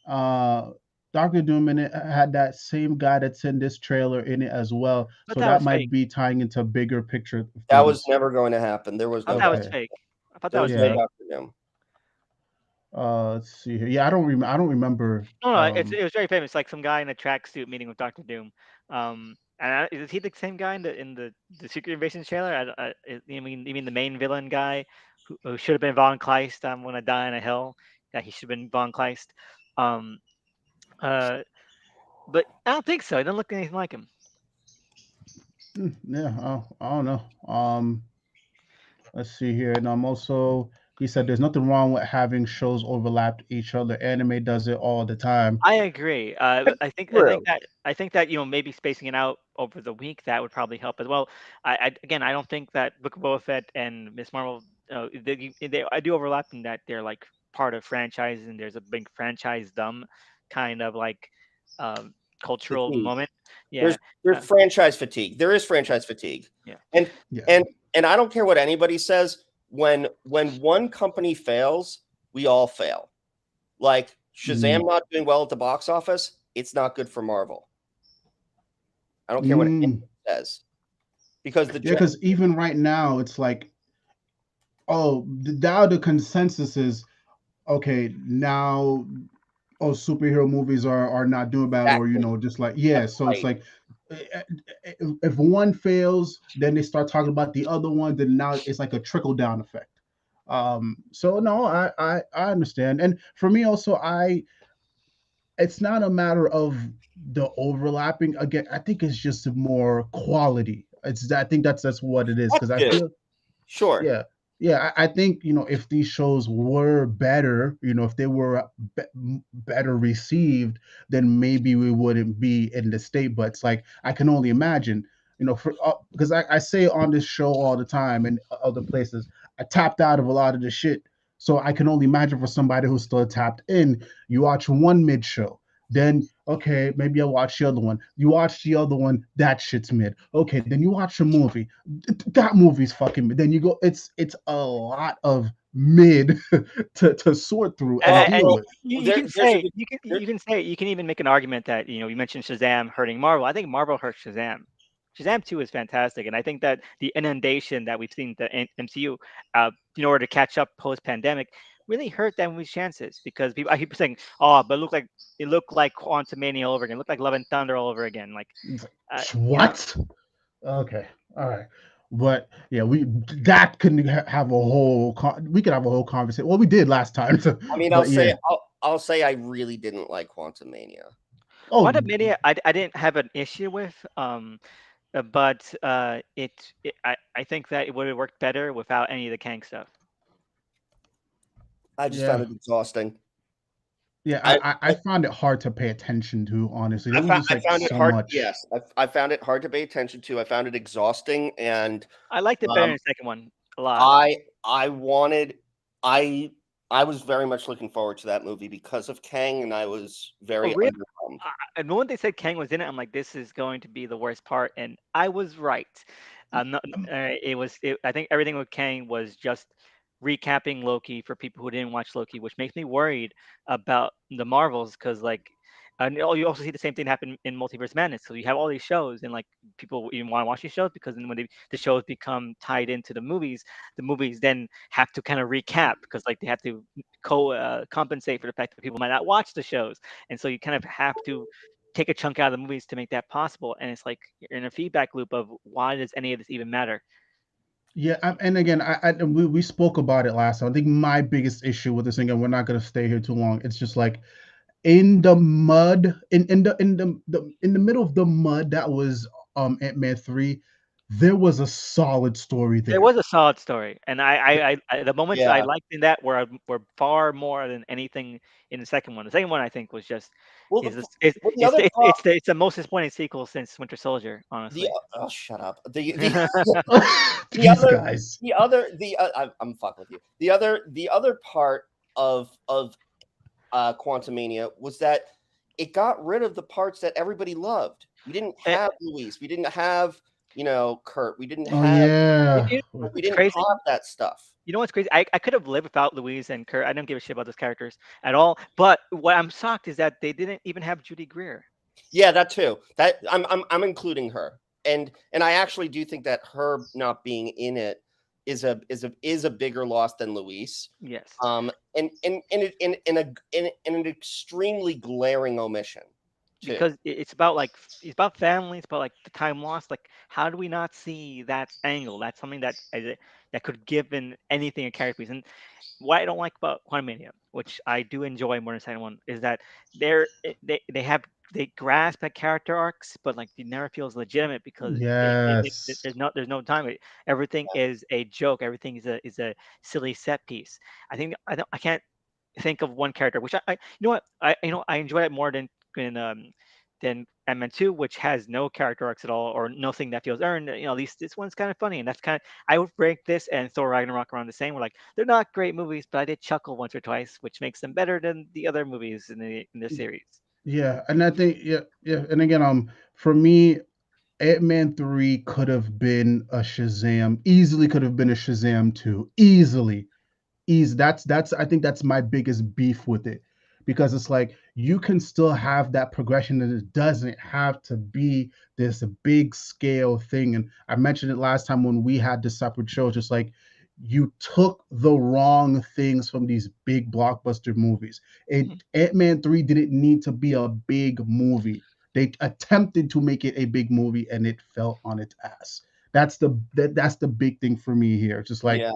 Doctor Doom in it had that same guy that's in this trailer in it as well. But So that that was might fake. be tying into bigger picture things. That was never going to happen. There was I no thought that was fake. I thought that was no fake. Doctor Doom. Let's see here. Yeah, I don't remember. No, it was very famous. Like some guy in a tracksuit meeting with Doctor Doom. Is he the same guy in the Secret Invasion trailer? You mean the main villain guy who should have been Von Kleist? I'm gonna die on a hill. Yeah, he should have been Von Kleist. But I don't think so. He doesn't look anything like him. Yeah, I don't know. Let's see here. And he said there's nothing wrong with having shows overlap each other. Anime does it all the time. I agree. I think that maybe spacing it out over the week that would probably help as well. I don't think that Book of Boba Fett and Miss Marvel I do overlap in that they're like part of franchises and there's a big franchise kind of like cultural moment. Yeah, there's franchise fatigue. There is franchise fatigue. Yeah, and I don't care what anybody says. When one company fails, we all fail. Like Shazam not doing well at the box office, it's not good for Marvel. I don't care what anyone says. Because even right now it's like, now the consensus is okay, now superhero movies are not doing bad, exactly. or just like so right. It's like if one fails, then they start talking about the other one, then now it's like a trickle down effect. So no, I understand. And for me also, it's not a matter of the overlapping. Again, I think it's just more quality. I think that's what it is, because I feel sure. Yeah, I think if these shows were better, if they were better received, then maybe we wouldn't be in the state. But it's like I can only imagine, because I say on this show all the time and other places, I tapped out of a lot of the shit. So I can only imagine for somebody who's still tapped in. You watch one mid show, then okay, maybe I'll watch the other one. You watch the other one, that shit's mid. Okay, then you watch a movie, that movie's fucking mid. Then you go, it's a lot of mid to sort through and deal with. You can even make an argument that you mentioned Shazam hurting Marvel. I think Marvel hurt Shazam. Shazam 2 is fantastic, and I think that the inundation that we've seen the MCU, in order to catch up post-pandemic, really hurt that movie's chances, because I keep saying, but it looked like Quantumania all over again, it looked like Love and Thunder all over again. Like what? Okay, all right, but yeah, we that couldn't have a whole. We could have a whole conversation. Well, we did last time. So, I mean, I'll say I really didn't like Quantumania. Quantumania, I didn't have an issue with. But I think that it would have worked better without any of the Kang stuff. I just found it exhausting. Yeah, I found it hard to pay attention to, honestly. I found it hard. Yes, I found it hard to pay attention to. I found it exhausting, and I liked it better in the second one a lot. I was very much looking forward to that movie because of Kang, and I was very underwhelmed. And when they said Kang was in it, I'm like, this is going to be the worst part, and I was right. I think everything with Kang was just recapping Loki for people who didn't watch Loki, which makes me worried about the Marvels, because and you also see the same thing happen in Multiverse Madness. So you have all these shows, and like people even want to watch these shows, because then when the shows become tied into the movies then have to kind of recap, because like they have to compensate for the fact that people might not watch the shows, and so you kind of have to take a chunk out of the movies to make that possible. And it's like you're in a feedback loop of, why does any of this even matter? Yeah, and again, we spoke about it last time. I think my biggest issue with this thing, and we're not going to stay here too long, it's just like, in the mud, in the middle of the mud that was Ant-Man 3, there was a solid story There there. was a solid story, and the moments I Yeah. liked in that were far more than anything in the second one. The second one I think was just Well, is the, this is well, the other it's the most disappointing sequel since Winter Soldier, the honestly. oh, shut up. The These other guys. I'm fucking with you. The other part of Quantumania was that it got rid of the parts that everybody loved. We didn't Eh, have Luis. We didn't have Kurt. We didn't Oh have yeah. we it's didn't crazy. have that stuff. You know what's crazy? I could have lived without Louise and Kurt. I don't give a shit about those characters at all. But what I'm shocked is that they didn't even have Judy Greer. Yeah, that too. That I'm including her, and I actually do think that her not being in it is a bigger loss than Luis. Yes. In an extremely glaring omission, too. Because it's about it's about family, it's about like the time lost. Like, how do we not see that angle? That's something that could give in anything a character piece. And what I don't like about Quantumania, which I do enjoy more than the second one, is that they grasp at character arcs, but like it never feels legitimate because Yes. there's no time. Everything is a joke. Everything is a silly set piece. I can't think of one character, which I you know what I enjoy it more than Ant-Man 2, which has no character arcs at all or nothing that feels earned. At least this one's kind of funny, and that's kind of I would rank this and Thor Ragnarok around the same. We're like they're not great movies, but I did chuckle once or twice, which makes them better than the other movies in the series. Yeah, and I think yeah, and again, for me, Ant-Man 3 could have been a Shazam, easily could have been a Shazam 2, easily. Easy. That's I think that's my biggest beef with it. Because it's like you can still have that progression and it doesn't have to be this big scale thing. And I mentioned it last time when we had the separate shows, just like you took the wrong things from these big blockbuster movies. Ant-Man 3 didn't need to be a big movie. They attempted to make it a big movie and it fell on its ass. That's the big thing for me here. Just like Yeah,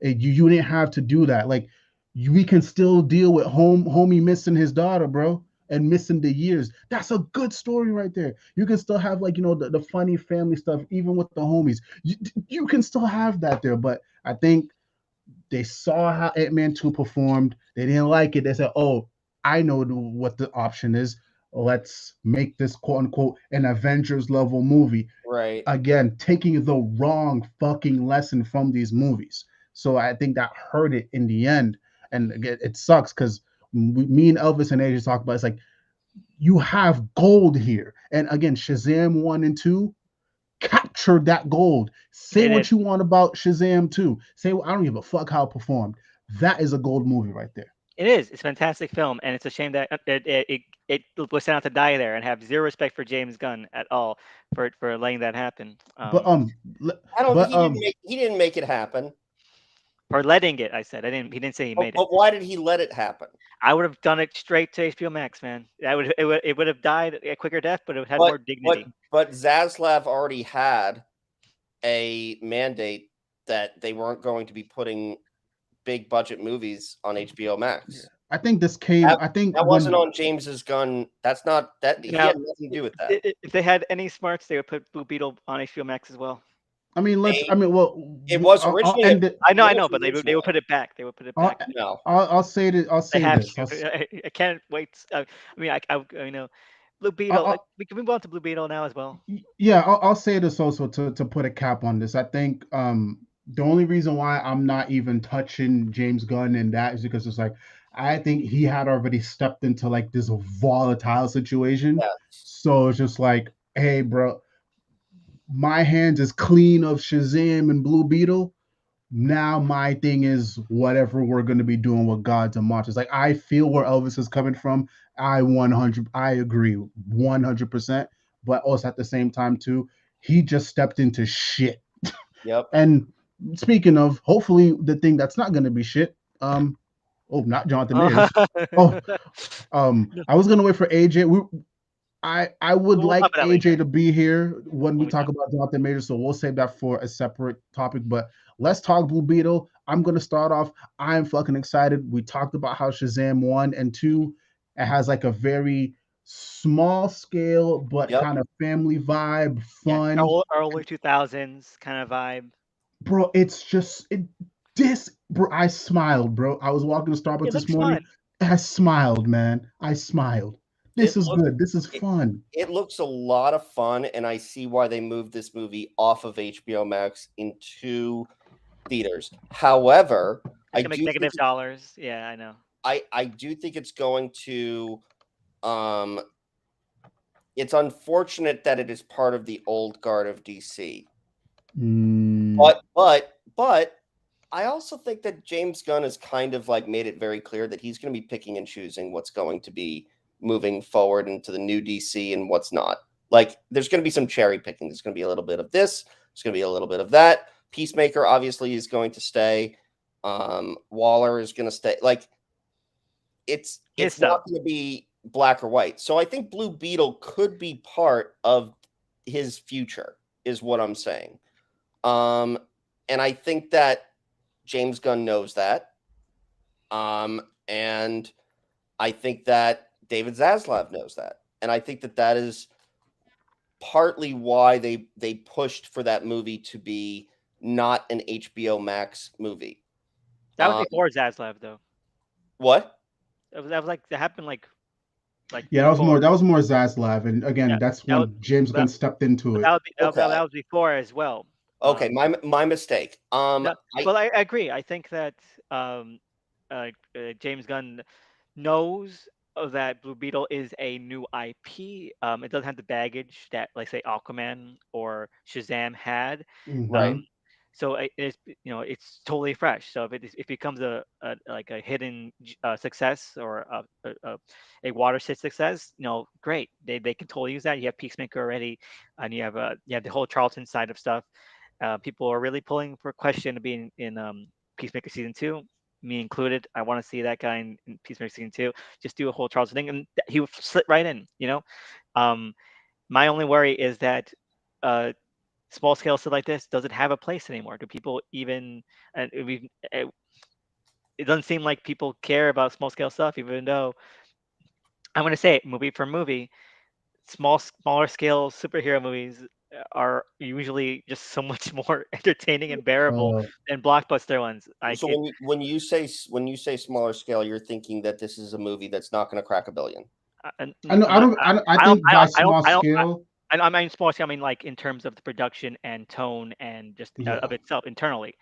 you didn't have to do that. Like we can still deal with homie missing his daughter, bro, and missing the years. That's a good story right there. You can still have like the funny family stuff, even with the homies. You can still have that there. But I think they saw how Ant-Man 2 performed. They didn't like it. They said, "Oh, I know what the option is. Let's make this quote unquote an Avengers level movie." right. Again, taking the wrong fucking lesson from these movies. So I think that hurt it in the end. And again, it sucks because me and Elvis and AJ talk about it's like you have gold here. And again, Shazam 1 and 2 captured that gold. Say It is. what you want about Shazam 2. Say I don't give a fuck how it performed. That is a gold movie right there. It is. It's a fantastic film, and it's a shame that it was sent out to die there and have zero respect for James Gunn at all for letting that happen. But I don't. but He didn't make it happen. For letting it, I said. I didn't. He didn't say he made it. But why did he let it happen? I would have done it straight to HBO Max, man. It would have died a quicker death, but it would have had more dignity. But Zaslav already had a mandate that they weren't going to be putting big budget movies on HBO Max. I think this came. I think that wasn't on James's Gun. That's not that. He had nothing to do with that. If they had any smarts, they would put Blue Beetle on HBO Max as well. I mean, it was originally. I know, but they would put it back. They would put it back. No, I'll say this. I'll say this. I can't wait. I mean, Blue Beetle. We can move on to Blue Beetle now as well. Yeah, I'll say this also to put a cap on this. I think the only reason why I'm not even touching James Gunn in that is because it's like I think he had already stepped into like this volatile situation. Yes. So it's just like, hey, bro, my hands is clean of Shazam and Blue Beetle. Now my thing is whatever we're going to be doing with Gods and Monsters. Like I feel where Elvis is coming from. I agree 100%. But also at the same time too, he just stepped into shit. Yep. And speaking of, hopefully the thing that's not going to be shit. Not Jonathan Majors. I was gonna wait for AJ. I would like AJ to be here when we talk about Jonathan Majors, so we'll save that for a separate topic. But let's talk Blue Beetle. I'm gonna start off. I'm fucking excited. We talked about how Shazam 1 and 2 it has like a very small scale, but Yep. kind of family vibe, fun. Yeah, early 2000s kind of vibe. Bro, it's just bro, I smiled, bro. I was walking to Starbucks It this looks morning. fun. I smiled, man. I smiled. This It is looks good. This is it, fun. it looks a lot of fun, and I see why they moved this movie off of HBO Max into theaters. However, It's I gonna make do think negative dollars. Yeah, I know. I do think it's going to um it's unfortunate that it is part of the old guard of DC. Mm, But I also think that James Gunn has kind of like made it very clear that he's going to be picking and choosing what's going to be moving forward into the new DC and what's not. Like there's going to be some cherry picking. There's going to be a little bit of this. There's going to be a little bit of that. Peacemaker obviously is going to stay. Waller is going to stay. Like it's not going to be black or white. So I think Blue Beetle could be part of his future, is what I'm saying. And I think that James Gunn knows that. And I think that David Zaslav knows that. And I think that that is partly why they pushed for that movie to be not an HBO Max movie. That was before Zaslav, though. What? That happened like yeah, before. that was more Zaslav, and again, Yeah, that's that was, when James Gunn stepped into but it. Okay. that was before as well. Okay, my mistake. No, well, I agree. I think that James Gunn knows that Blue Beetle is a new IP. It doesn't have the baggage that, like, say, Aquaman or Shazam had. Right. Mhm. So it's it's totally fresh. So if if it becomes like a hidden success or a watershed success, great. They can totally use that. You have Peacemaker already, and you have the whole Charlton side of stuff. People are really pulling for question to be in Peacemaker season 2, me included. I want to see that guy in Peacemaker season 2. Just do a whole Charlton thing, and he would slip right in. Um, my only worry is that small scale stuff like this doesn't have a place anymore. Do people even? And it doesn't seem like people care about small scale stuff, even though I'm going to say it, movie for movie, smaller scale superhero movies are usually just so much more entertaining and bearable Uh, than blockbuster ones. So when you say smaller scale, you're thinking that this is a movie that's not going to crack $1 billion. I know. I think by small scale. I mean small scale. I mean, like, in terms of the production and tone and just Yeah. of itself internally.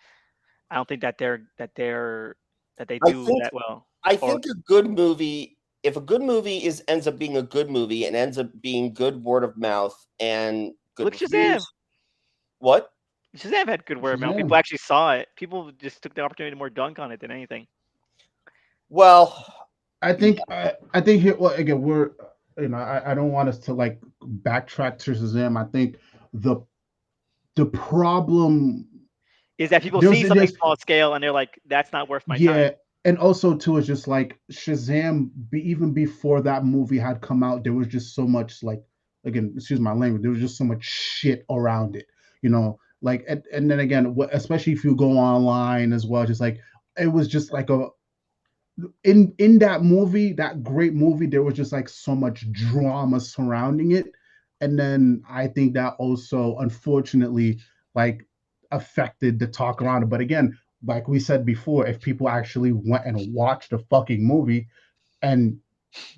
I don't think that they I do think that well. I think a good movie, if a good movie ends up being a good movie and ends up being good word of mouth and good Look, Shazam. reviews. What? Shazam had good word of mouth. Shazam. People actually saw it. People just took the opportunity to more dunk on it than anything. Well, I think here. Well, again, we're I don't want us to like backtrack to Shazam. I think the problem is that people see something small scale and they're like, that's not worth my time. Yeah, and also too, it's just like Shazam. Even before that movie had come out, there was just so much like, again, excuse my language. There was just so much shit around it, Like, and then again, especially if you go online as well, just like it was just like in that movie, that great movie, there was just like so much drama surrounding it, and then I think that also, unfortunately, like affected the talk around it. But again, like we said before, if people actually went and watched the fucking movie, and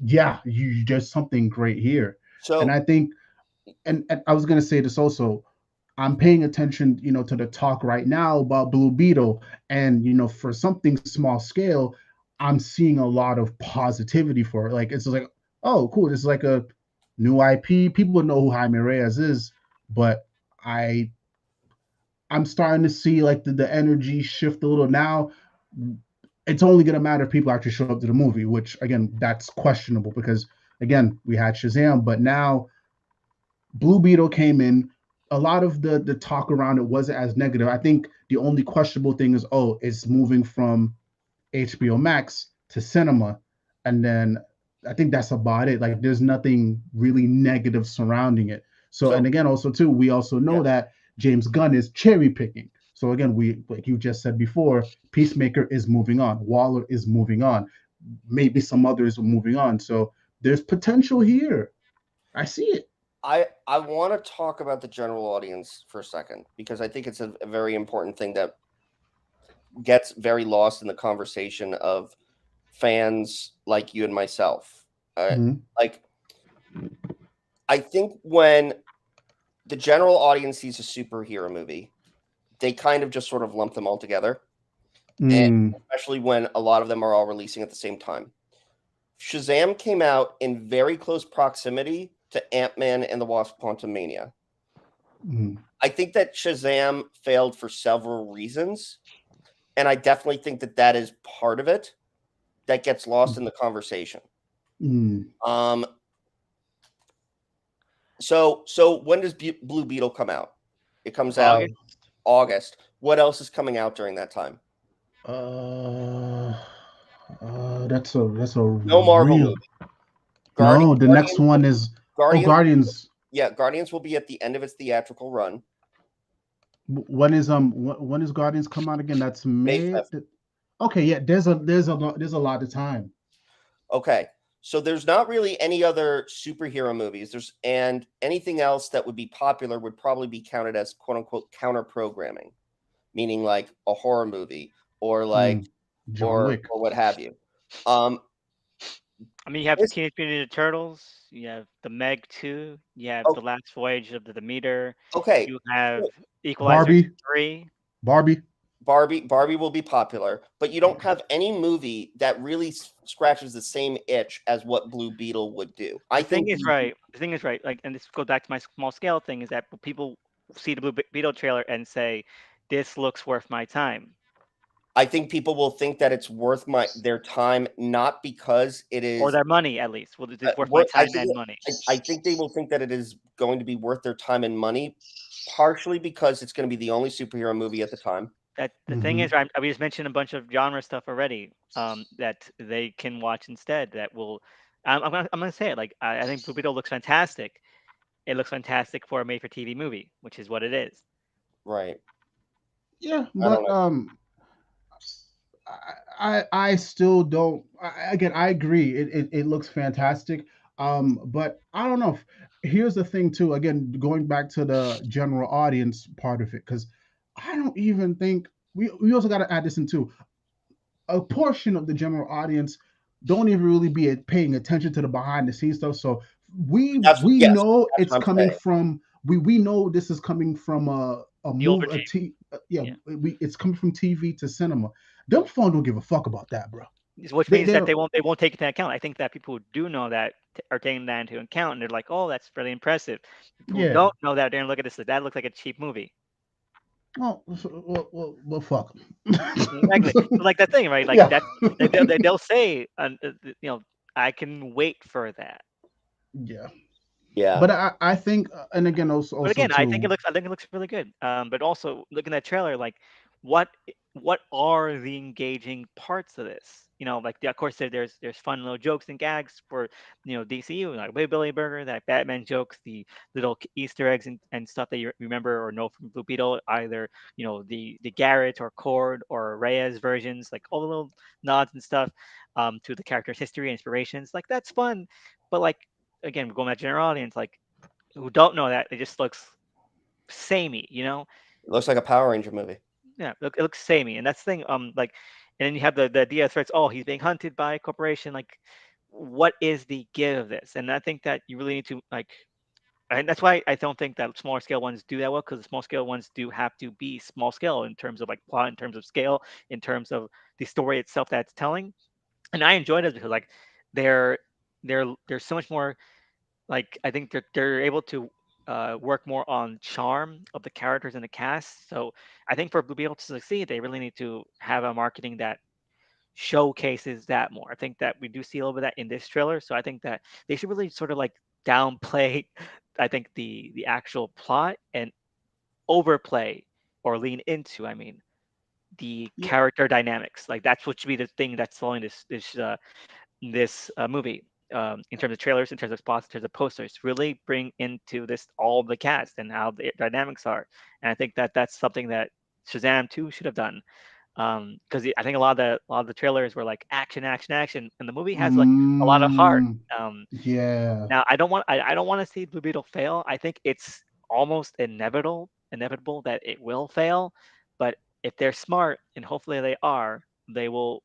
yeah, there's something great here. So, and I think, and I was gonna say this also. I'm paying attention, to the talk right now about Blue Beetle, and for something small scale, I'm seeing a lot of positivity for it. Like it's like, oh, cool, this is like a new IP. People would know who Jaime Reyes is, but I'm starting to see like the energy shift a little now. It's only gonna matter if people actually show up to the movie, which again, that's questionable because again, we had Shazam, but now Blue Beetle came in. A lot of the talk around it wasn't as negative. I think the only questionable thing is, oh, it's moving from HBO Max to cinema, and then I think that's about it. Like, there's nothing really negative surrounding it. So, and again, also too, we also know that James Gunn is cherry picking. So again, we, like you just said before, Peacemaker is moving on, Waller is moving on, maybe some others are moving on. So there's potential here. I see it. I want to talk about the general audience for a second, because I think it's a very important thing that gets very lost in the conversation of fans like you and myself. Mhm. Like, I think when the general audience sees a superhero movie, they kind of just sort of lump them all together, and Mm. especially when a lot of them are all releasing at the same time. Shazam came out in very close proximity to Ant-Man and the Wasp: Quantumania. Mm. I think that Shazam failed for several reasons, and I definitely think that that is part of it that gets lost in the conversation. Mm. So when does Blue Beetle come out? It comes out August. What else is coming out during that time? Uh, that's a No Marvel real. movie. No, the next one is Guardians. Guardians. Yeah, Guardians will be at the end of its theatrical run. When is Guardians come out again? That's May May. 5th. Okay, yeah. There's a lot of time. Okay, so there's not really any other superhero movies. And anything else that would be popular would probably be counted as quote unquote counter programming, meaning like a horror movie or like John Wick or what have you. I mean, you have Teenage Mutant Ninja Turtles, you have the Meg 2, you have the Last Voyage of the Demeter. Okay, you have Equalizer Barbie 3. Barbie will be popular, but you don't have any movie that really scratches the same itch as what Blue Beetle would do. The thing is right. Like, and this goes back to my small scale thing, is that people see the Blue Beetle trailer and say, "This looks worth my time." I think people will think that it's worth their time, not because it is, or their money at least. Well, it's worth my time and money. I think they will think that it is going to be worth their time and money, partially because it's going to be the only superhero movie at the time. That the thing is, we just mentioned a bunch of genre stuff already. That they can watch instead. That will, I'm gonna say it. Like, I think Blue Beetle looks fantastic. It looks fantastic for a made-for-TV movie, which is what it is. Right. Yeah, but I still don't. Again, I agree. It looks fantastic. But I don't know. Here's the thing too. Again, going back to the general audience part of it, because I don't even think we also got to add this into a portion of the general audience don't even really be paying attention to the behind the scenes stuff. So we know it's coming from we know this is coming from a move it's coming from TV to cinema. Them phone don't give a fuck about that, bro. Which means that they won't take it into account. I think that people who do know that are taking that into account, and they're like, "Oh, that's really impressive." People who don't know that, they're gonna look at this. That looks like a cheap movie. Well, fuck them. Exactly. Like that thing, right? Like they'll say, I can wait for that. Yeah. But I think, and again, also But again, too, I think it looks really good. But also looking at that trailer, like what are the engaging parts of this? Like of course there's fun little jokes and gags for DCU, like Billy Burger, that Batman jokes, the little Easter eggs and stuff that you remember or know from Blue Beetle, either the Garrett or Cord or Reyes versions, like all the little nods and stuff to the character's history and inspirations. Like that's fun, but like again, we're going back to general audience, like who don't know that, it just looks samey, It looks like a Power Ranger movie. Yeah, it looks samey, and that's the thing. Like, and then you have the idea of threats. Oh, he's being hunted by a corporation. Like, what is the give of this? And I think that you really need to and that's why I don't think that smaller scale ones do that well, because the small scale ones do have to be small scale in terms of like plot, in terms of scale, in terms of the story itself that it's telling. And I enjoyed it because like they're so much more. Like I think they're able to work more on charm of the characters in the cast. So I think for Blue Beetle to succeed, they really need to have a marketing that showcases that more. I think that we do see a little bit of that in this trailer. So I think that they should really sort of like downplay, I think the actual plot and overplay or lean into, I mean, the character dynamics. Like that's what should be the thing that's selling this movie. In terms of trailers, in terms of spots, in terms of posters, really bring into this all the cast and how the dynamics are. And I think that that's something that Shazam 2 should have done. because I think a lot of the trailers were like action, action, action, and the movie has like a lot of heart. Mm, yeah. Now I don't want to see Blue Beetle fail. I think it's almost inevitable that it will fail, but if they're smart, and hopefully they are, they will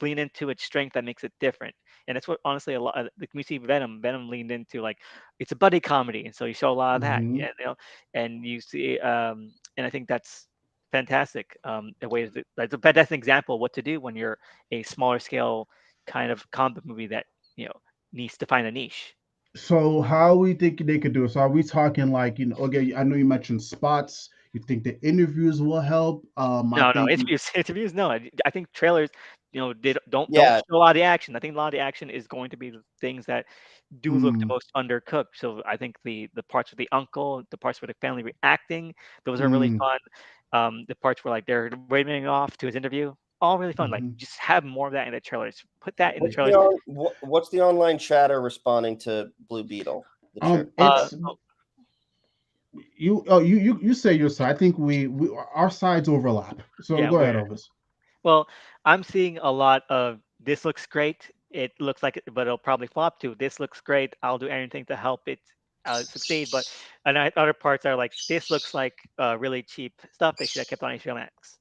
lean into its strength that makes it different. And that's what honestly a lot of, like we see Venom leaned into, like it's a buddy comedy, and so you show a lot of that. Hmm. Yeah, and you see and I think that's fantastic. A way that's a fantastic example of what to do when you're a smaller scale kind of comic book movie that you know needs to find a niche. So how we think they could do it? So are we talking like, okay, I know you mentioned spots. You think the interviews will help? I No, think interviews. No, I think trailers. They don't Yeah, show a lot of the action. I think a lot of the action is going to be the things that do look the mm, most undercooked. So I think the parts with the uncle, the parts with the family reacting, those are really mm, fun. The parts where like they're waving off to his interview, all really fun. Like mhm. just have more of that in the trailers. Put that in the what's the trailers. what's the online chatter responding to Blue Beetle? The chair. Uh, It's you say your side. I think we our sides overlap. So yeah, go ahead, Elvis. well, I'm seeing a lot of this looks great. It looks like it, but it'll probably flop too. This looks great. I'll do anything to help it succeed. But other parts are like this looks like really cheap stuff. They should have kept on HBO Max.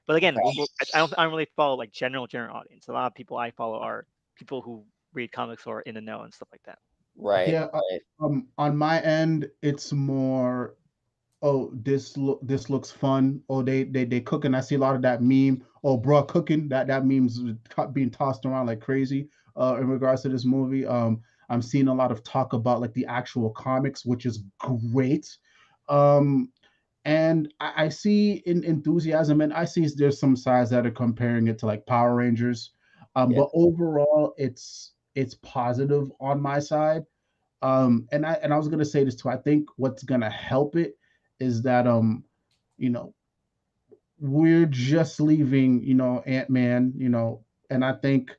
But again, Okay. I don't really follow like general audience. A lot of people I follow are people who read comics or in the know and stuff like that. Right. Yeah, Right. on my end, it's more, oh, this looks fun. Oh, they cooking. I see a lot of that meme. Oh, bro, cooking. That meme's being tossed around like crazy. In regards to this movie, I'm seeing a lot of talk about like the actual comics, which is great. Um, and I see in enthusiasm, and I see there's some sides that are comparing it to like Power Rangers. Yeah. But overall, it's positive on my side. And I was gonna say this too. I think what's gonna help it is that you know, we're just leaving, Ant-Man, and I think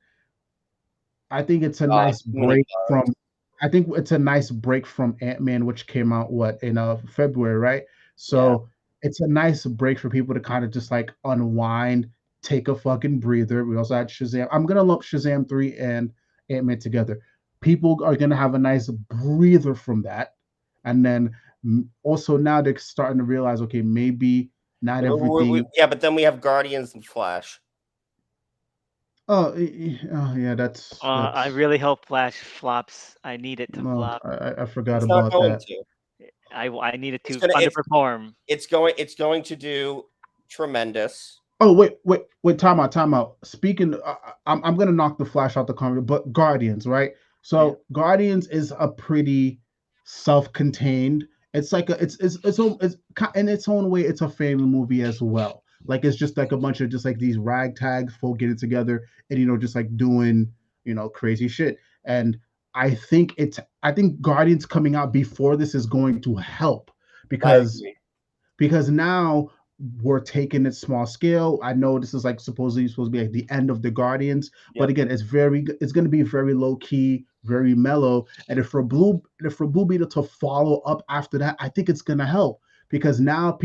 it's a God, nice too many break from cars. I think it's a nice break from Ant-Man, which came out what in February, right? Yeah. So it's a nice break for people to kind of just like unwind, take a fucking breather. We also had Shazam. I'm gonna lump Shazam 3 and Ant-Man together. People are gonna have a nice breather from that. And then also now they're starting to realize, okay, maybe not everything. Yeah, but then we have Guardians and Flash. Oh, oh yeah, I that's really hope Flash flops. I need it to no, flop. I forgot It's not about going that. to. I need it It's to gonna. underperform. It's going to do tremendous. Oh wait! Time out. Speaking, I'm gonna knock the Flash out the conversation, but Guardians, right? Yeah. So Guardians is a pretty self-contained. It's like in its own way, it's a family movie as well. Like it's just like a bunch of just like these ragtag folk getting together and just like doing crazy shit. And I think Guardians coming out before this is going to help I because agree. now we're taking it small scale. I know this is like supposed to be like the end of the Guardians, but Yep. again, it's going to be very low key, very mellow. And if for Blue Beetle to follow up after that, I think it's going to help because now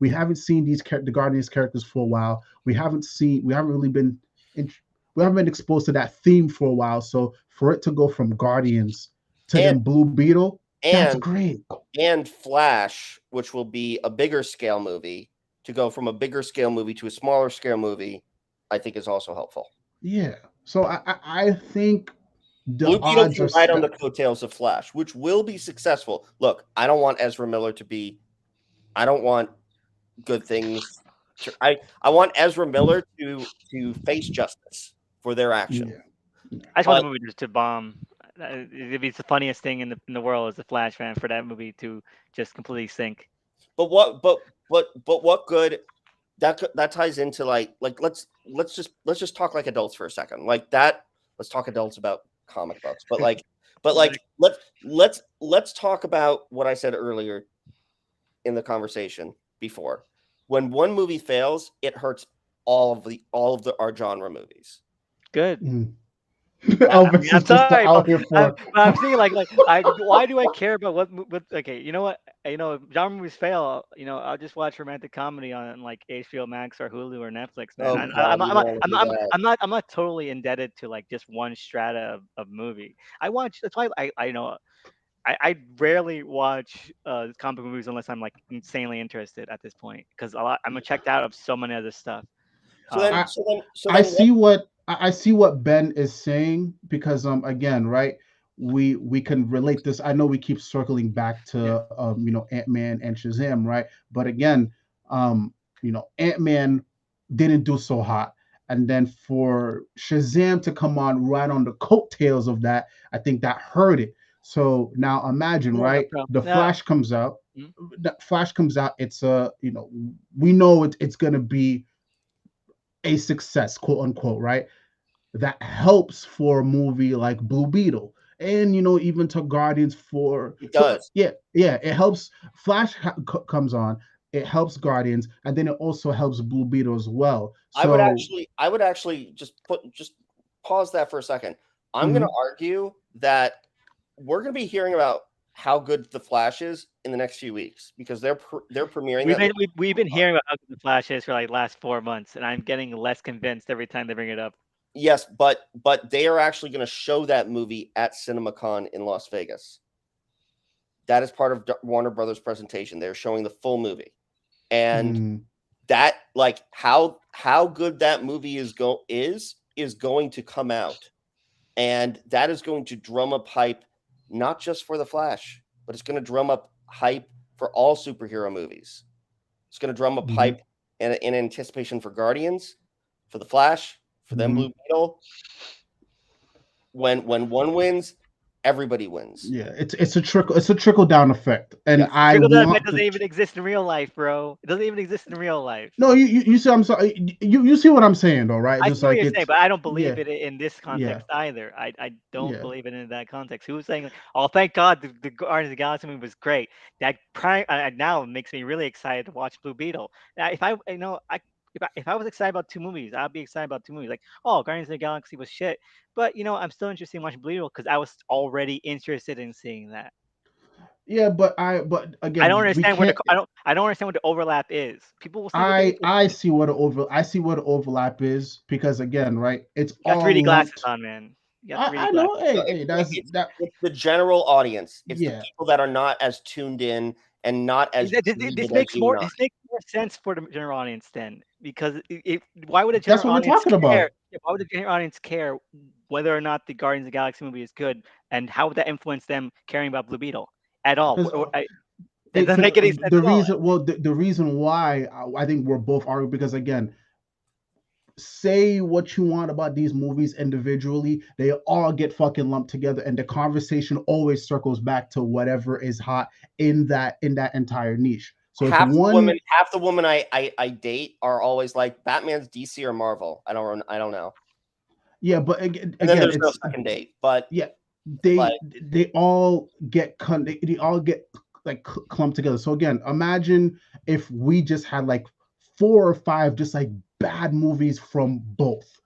we haven't seen the Guardians characters for a while. We haven't really been in, we haven't been exposed to that theme for a while. So for it to go from Guardians to And then Blue Beetle, that's and great. and Flash, which will be a bigger scale movie, to go from a bigger scale movie to a smaller scale movie, I think is also helpful. Yeah. So I think the Blue Beetle odds can are ride on set. the coattails of Flash, which will be successful. Look, I don't want Ezra Miller to be. I don't want good things. I want Ezra Miller to face justice for their action. Yeah. I just want But the movie to bomb. It'd be the funniest thing in the world as a Flash fan for that movie to just completely sink. but what good that ties into like let's just talk like adults for a second. Like that, let's talk adults about comic books. But let's talk about what I said earlier in the conversation before. When one movie fails, it hurts all of our genre movies. Good. Mm. I Elvis mean, is I'm just sorry, out here but for. I'm saying why do I care about what? Okay, you know what? If genre movies fail, I'll just watch romantic comedy on like HBO Max or Hulu or Netflix, man. Oh God, you don't want to do that. I'm not totally indebted to like just one strata of movie. I watch. That's why I rarely watch comic book movies unless I'm like insanely interested at this point because I'm checked out of so many other stuff. So then, I, so then, so I then, what? see what I see what Ben is saying because again, right, we can relate this. I know we keep circling back Yeah. to Ant-Man and Shazam, right? But again, Ant-Man didn't do so hot, and then for Shazam to come on right on the coattails of that, I think that hurt it. So now imagine, No, no, right, bro. the No. Flash comes out. Mhm. The Flash comes out. It's we know it's gonna be a success, quote unquote, right? That helps for a movie like Blue Beetle, and even to Guardians for. It So does. yeah, it helps. Flash comes on, it helps Guardians, and then it also helps Blue Beetle as well. So I would actually just pause that for a second. I'm going to mhm. argue that we're going to be hearing about how good the Flash is in the next few weeks because they're premiering that. We've been hearing about how good the Flash is for like last 4 months, and I'm getting less convinced every time they bring it up. Yes, but they are actually going to show that movie at CinemaCon in Las Vegas. That is part of Warner Brothers presentation. They're showing the full movie, and that like how good that movie is going to come out, and that is going to drum up hype not just for the Flash, but it's going to drum up hype for all superhero movies. It's going to drum up hype in anticipation for Guardians, for the Flash, for them Blue Beetle. When one wins, everybody wins. Yeah, it's a trickle down effect, and Yes. I Trickle down effect want doesn't to. even exist in real life, bro. It doesn't even exist in real life. No, you see, I'm sorry. You see what I'm saying, though, right? I Just see what like you're saying, it's. but I don't believe Yeah, it in this yeah, context either. I don't yeah. believe it in that context. Who was saying, like, "Oh, thank God the Guardians of the Galaxy movie was great." That now makes me really excited to watch Blue Beetle. Now, if I you know I if I was excited about two movies, I'd be excited about two movies. Like, oh, Guardians of the Galaxy was shit, but I'm still interested in watching Blue Beetle because I was already interested in seeing that. Yeah, but I don't again, we understand can't. I don't understand what the overlap is. People will see what the I see what the overlap is because again, right? It's You got all 3D glasses lumped. on, man. You got 3D I glasses. know. Hey, No, hey, that's that. it's the general audience. It's the Yeah, people that are not as tuned in and not as This jaded as makes you and I. more sense for the general audience then, because why would a that's general what we're audience talking care? about. Yeah, why would the general audience care whether or not the Guardians of the Galaxy movie is good, and how would that influence them caring about Blue Beetle at all? Because That doesn't make any sense the at all. reason, well, the reason why I think we're both arguing because again, say what you want about these movies individually, they all get fucking lumped together, and the conversation always circles back to whatever is hot in that entire niche. So if one. Half the women I date are always like Batman's DC or Marvel. I don't know. Yeah, but And then again, there's no it's. second date. But Yeah, like they all get they all get like clumped together. So again, imagine if we just had like 4 or 5 just like bad movies from both.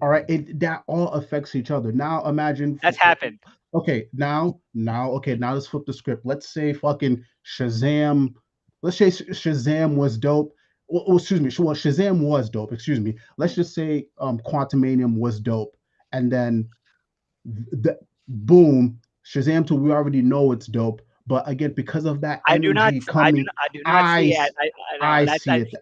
All right, that all affects each other. Now imagine. That's happened. Okay, now let's flip the script. Let's say fucking Shazam. Let's say Shazam was dope. Well, excuse me. Well, Shazam was dope. Excuse me. Let's just say Quantumanium was dope, and then the boom, Shazam 2, we already know it's dope. But again, because of that energy coming, I do not I see s- it. I know I that's see it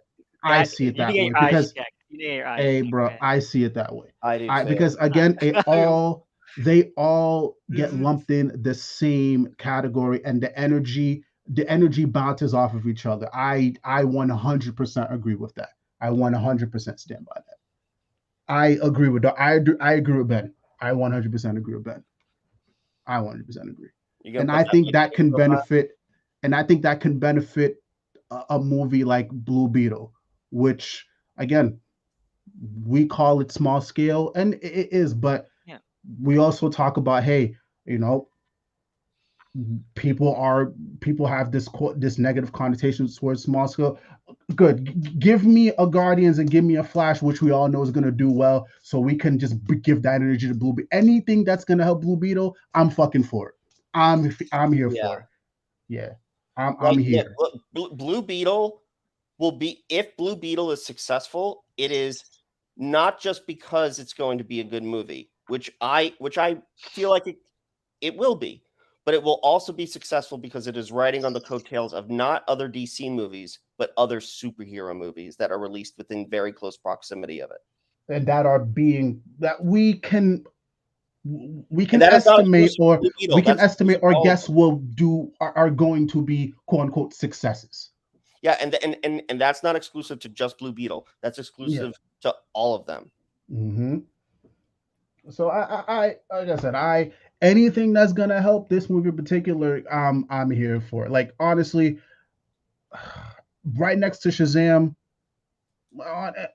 I see it you need to that get way your eyes because checked. You need to get your eyes hey checked, bro, man. I see it that way. I do I too. because again, they all get lumped in the same category and the energy bounces off of each other. I 100% agree with that. I 100% stand by that. I agree with that. I agree with Ben. I 100% agree with Ben. I 100% agree. You gonna And put I that think link in that your can profile? benefit, and I think that can benefit a movie like Blue Beetle, which again, we call it small scale, and it is, but Yeah. we also talk about, hey, you know, people have this negative connotation towards small scale. Good. Give me a Guardians and give me a Flash, which we all know is going to do well, so we can just give that energy to Blue Beetle. Anything that's going to help Blue Beetle, I'm fucking for it. I'm here for it. Yeah, I'm here. Blue Beetle will be, if Blue Beetle is successful, it is not just because it's going to be a good movie, which I feel like it will be, but it will also be successful because it is riding on the coattails of not other DC movies, but other superhero movies that are released within very close proximity of it. And that are being that we can that is not estimate, exclusive to or Blue Beetle. we can That's estimate exclusive to or all of guess them. will do are going to be quote unquote successes. Yeah, and that's not exclusive to just Blue Beetle. That's exclusive to all of them. Mm-hmm. So I like I said, anything that's gonna help this movie in particular, I'm here for it. Like honestly, right next to Shazam.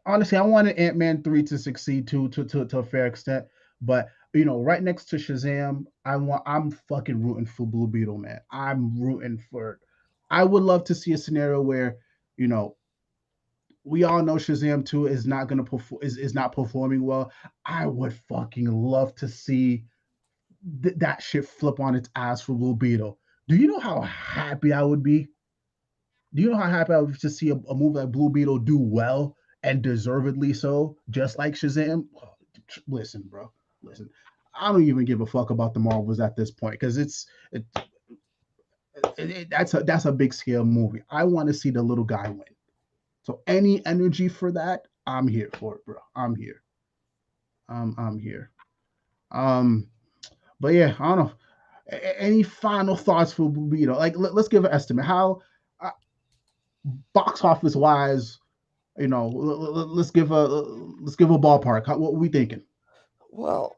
Honestly, I wanted Ant-Man 3 to succeed to a fair extent, but right next to Shazam, I'm fucking rooting for Blue Beetle, man. I'm rooting for it. I would love to see a scenario where, you know, we all know Shazam 2 is not gonna perform is not performing well. I would fucking love to see that shit flip on its ass for Blue Beetle. Do you know how happy I would be? Do you know how happy I would be to see a movie like Blue Beetle do well and deservedly so, just like Shazam? Oh, listen, bro, listen. I don't even give a fuck about the Marvels at this point because that's a big scale movie. I want to see the little guy win. So any energy for that, I'm here for it, bro. I'm here. I'm here. Um, but yeah, I don't know. Any final thoughts for Blue Beetle? Like, let's give an estimate. How box office wise, let's give a ballpark. What are we thinking? Well,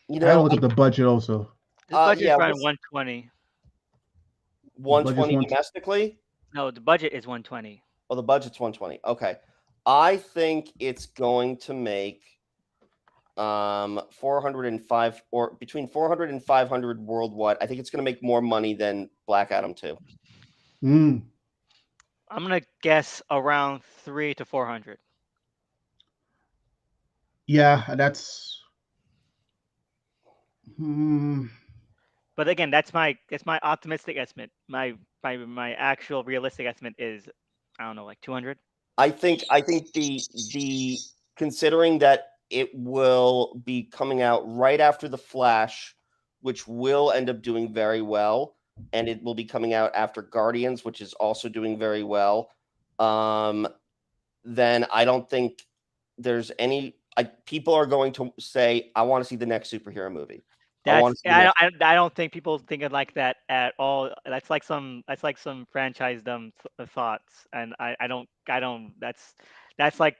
I gotta look up the budget also. The budget's yeah, around 120. 120 domestically. No, the budget is 120. Oh, the budget's 120. Okay, I think it's going to make 405 or between 400 and 500 worldwide. I think it's going to make more money than Black Adam 2. I'm gonna guess around 300 to 400. Yeah, that's. But again, that's my optimistic estimate. My actual realistic estimate is, I don't know, like 200. I think the considering that it will be coming out right after The Flash, which will end up doing very well, and it will be coming out after Guardians, which is also doing very well. Then I don't think there's any. People are going to say, "I want to see the next superhero movie." I don't think people think it like that at all. That's like some franchise dumb thoughts, and I don't. That's like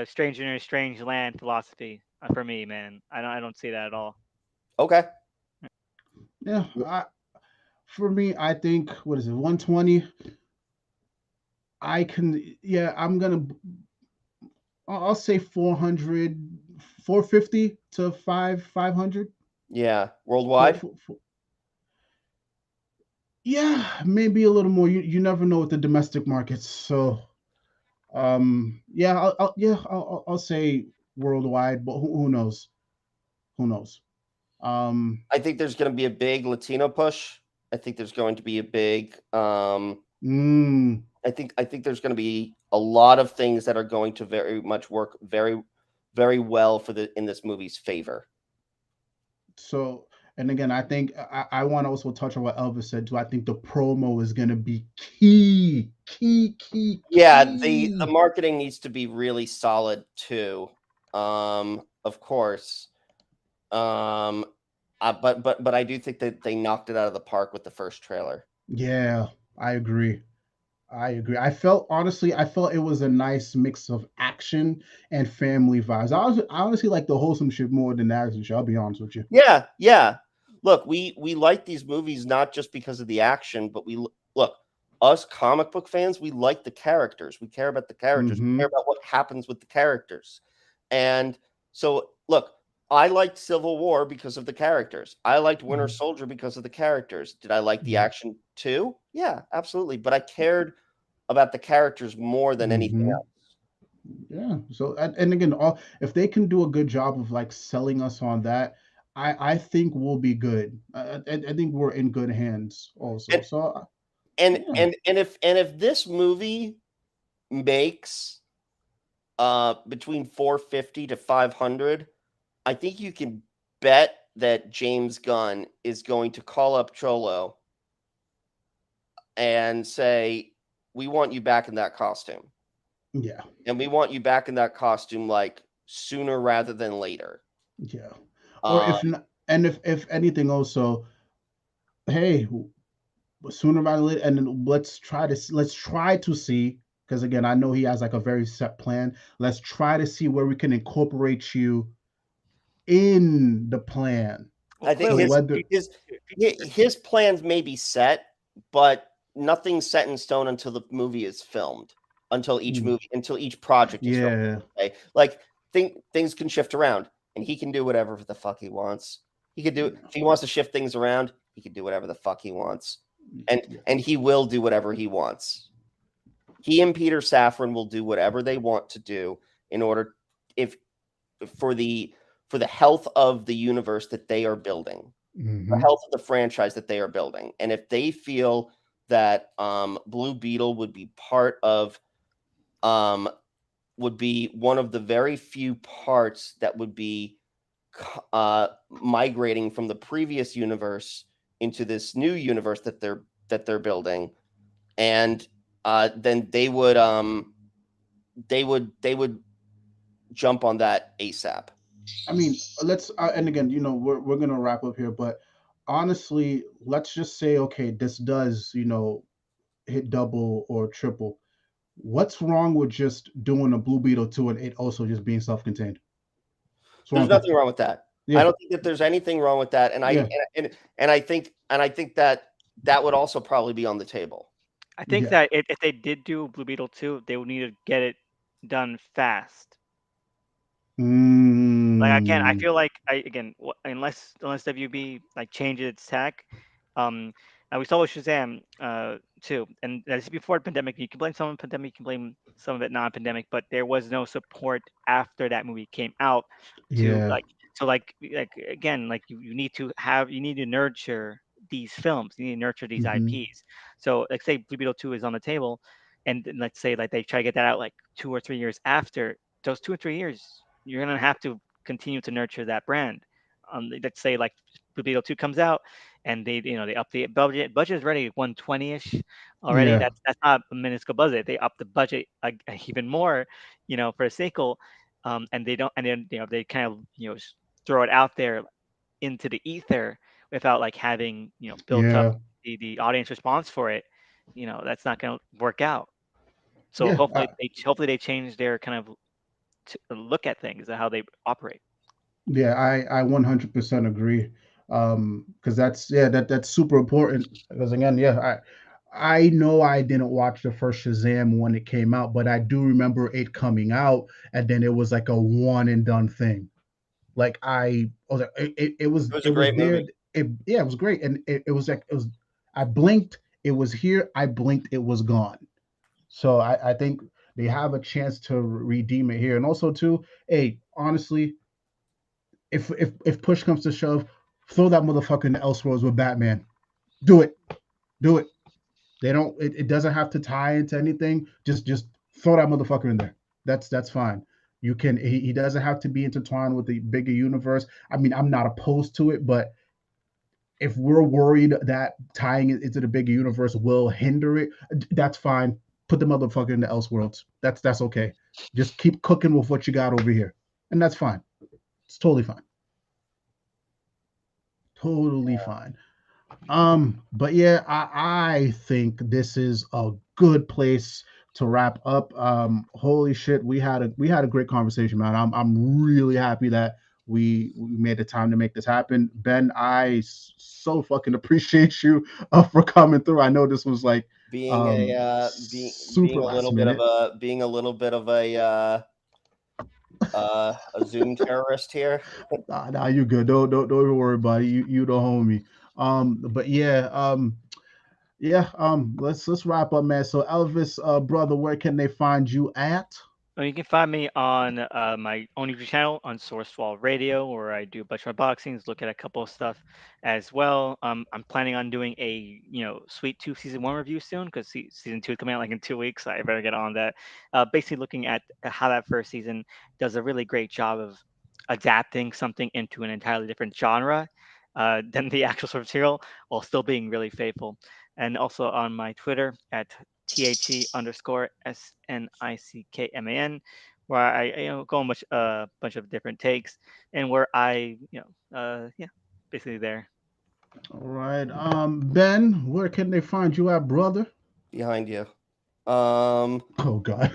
Stranger in a Strange Land philosophy for me, man. I don't see that at all. Okay. Yeah, for me, I think what is it, 120? I can. Yeah, I'll say 400, 450 to 500. Yeah, worldwide. Yeah, maybe a little more. You never know with the domestic markets. So, yeah, I'll say worldwide, but who knows? Who knows? I think there's going to be a big Latino push. I think there's going to be a big. I think there's going to be a lot of things that are going to very much work very, very well in this movie's favor. So, and again, I think I want to also touch on what Elvis said too. I think the promo is going to be key. Yeah, the marketing needs to be really solid too. Of course. But I do think that they knocked it out of the park with the first trailer. Yeah, I agree. I felt it was a nice mix of action and family vibes. I honestly like the wholesome shit more than the action shit. I'll be honest with you. Yeah. Look, we like these movies not just because of the action, but us comic book fans, we like the characters. We care about the characters. We care about what happens with the characters. And so, look, I liked Civil War because of the characters. I liked Winter Soldier because of the characters. Did I like the action too? Yeah, absolutely. But I cared about the characters more than anything else. Yeah. So and again, if they can do a good job of like selling us on that, I think we'll be good. I think we're in good hands also. And So and yeah. and if this movie makes between 450 to 500, I think you can bet that James Gunn is going to call up Cholo and say, "We want you back in that costume." Yeah. And we want you back in that costume like sooner rather than later. Yeah. Or Um, if not, and if anything also, hey, sooner rather than later, and then let's try to see, because again, I know he has like a very set plan. Let's try to see where we can incorporate you in the plan. Well, I think So clearly, whether his plans may be set, but nothing's set in stone until the movie is filmed, until each project is filmed. yeah. Okay? Like things can shift around, and he can do whatever the fuck he wants. He could do if he wants to shift things around, he can do whatever the fuck he wants, and he will do whatever he wants. He and Peter Safran will do whatever they want to do in order if for the health of the universe that they are building, the health of the franchise that they are building. And if they feel that Blue Beetle would be part of would be one of the very few parts that would be migrating from the previous universe into this new universe that they're building, and then they would jump on that ASAP. I mean, let's and again, we're gonna wrap up here, but honestly, let's just say, okay, this does, hit double or triple. What's wrong with just doing a Blue Beetle 2 and it also just being self-contained? What's wrong There's with that? nothing wrong with that. Yeah. I don't think that there's anything wrong with that, and Yeah. I think that would also probably be on the table. I think Yeah. that if they did do Blue Beetle 2, they would need to get it done fast. Like again, I feel like unless WB like changes its tack, and we saw with Shazam too, and this is before the pandemic. You can blame some of the pandemic, you can blame some of it non-pandemic, but there was no support after that movie came out to Yeah. like again like you need to nurture these films, you need to nurture these Mhm. IPs. So like say Blue Beetle 2 is on the table, and then let's say like they try to get that out like 2 or 3 years after. Those 2 or 3 years, you're gonna have to continue to nurture that brand. Let's say like Blue Beetle 2 comes out and they up the budget. Budget is already 120-ish already. Yeah. That's not a minuscule budget. They up the budget even more, for a sequel, and they don't, and then they kind of throw it out there into the ether without like having built up Yeah. the audience response for it. That's not going to work out. So Yeah. hopefully they change their kind of look at things and how they operate. Yeah, I 100% agree. Because that's super important. Because again, yeah, I know I didn't watch the first Shazam when it came out, but I do remember it coming out, and then it was like a one and done thing. Like I was like, It was it a was great there. movie. It was great, and it was like it was. I blinked, it was here. I blinked, it was gone. So I think they have a chance to redeem it here, and also too. Hey, honestly, if push comes to shove, throw that motherfucker in the Elseworlds with Batman. Do it, do it. They don't. It doesn't have to tie into anything. Just throw that motherfucker in there. That's fine. You can. He doesn't have to be intertwined with the bigger universe. I mean, I'm not opposed to it, but if we're worried that tying it into the bigger universe will hinder it, that's fine. Put the motherfucker in the Elseworlds. That's okay. Just keep cooking with what you got over here, and that's fine. It's totally fine. Totally fine. But yeah, I think this is a good place to wrap up. Holy shit, we had a great conversation, man. I'm really happy that we made the time to make this happen. Ben, so fucking appreciate you for coming through. I know this was like Being a super last minute. being a little bit of a a Zoom terrorist here. Nah, you good. Don't even worry about it. You the homie. But yeah, let's wrap up, man. So Elvis, brother, where can they find you at? Well, you can find me on my own YouTube channel on Sourcewall Radio, where I do a bunch of unboxings, look at a couple of stuff as well. I'm planning on doing a Sweet Tooth season 1 review soon because season 2 is coming out like in 2 weeks. So I better get on that. Basically, looking at how that first season does a really great job of adapting something into an entirely different genre than the actual source material, while still being really faithful. And also on my Twitter at THE_SNICKMAN, where I go on bunch of different takes, and where I yeah, basically there. All right. Ben, where can they find you at, brother? Behind you. Oh God.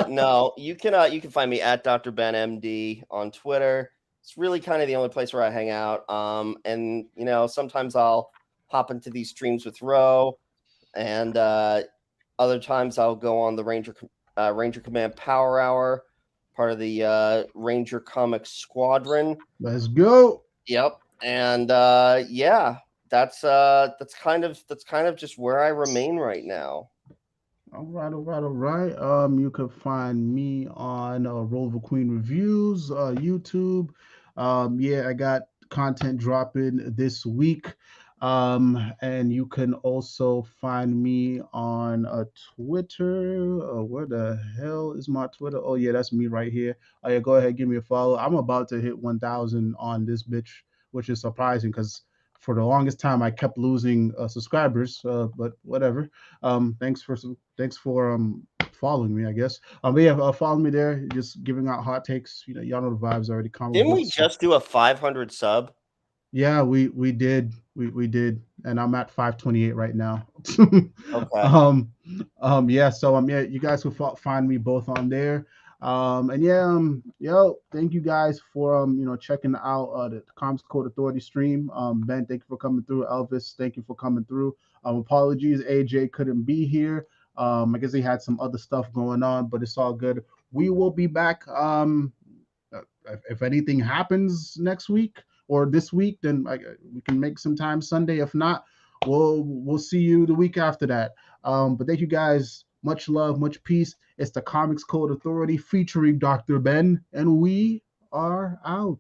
No, you can find me at Dr. Ben MD on Twitter. It's really kind of the only place where I hang out. And sometimes I'll hop into these streams with Ro, and other times I'll go on the Ranger Command Power Hour, part of the Ranger Comics Squadron. Let's go. Yep. And yeah, that's kind of just where I remain right now. All right, all right, all right. You can find me on Rover Queen Reviews, YouTube. Yeah, I got content dropping this week. And you can also find me on Twitter. Where the hell is my Twitter? Oh yeah, that's me right here. Oh yeah, go ahead, give me a follow. I'm about to hit 1,000 on this bitch, which is surprising because for the longest time I kept losing subscribers. But whatever. Thanks for following me, I guess. But yeah, follow me there. Just giving out hot takes. Y'all know the vibes already. Comic Didn't we books. just do a 500 sub? Yeah, we did. We did, and I'm at 528 right now. Okay. Yeah. So yeah, you guys can find me both on there. And yeah, yo, thank you guys for checking out the Comics Code Authority stream. Ben, thank you for coming through. Elvis, thank you for coming through. Apologies, AJ couldn't be here. I guess he had some other stuff going on, but it's all good. We will be back. If anything happens next week or this week, then we can make some time Sunday. If not, we'll see you the week after that. But thank you guys. Much love, much peace. It's the Comics Code Authority featuring Dr. Ben, and we are out.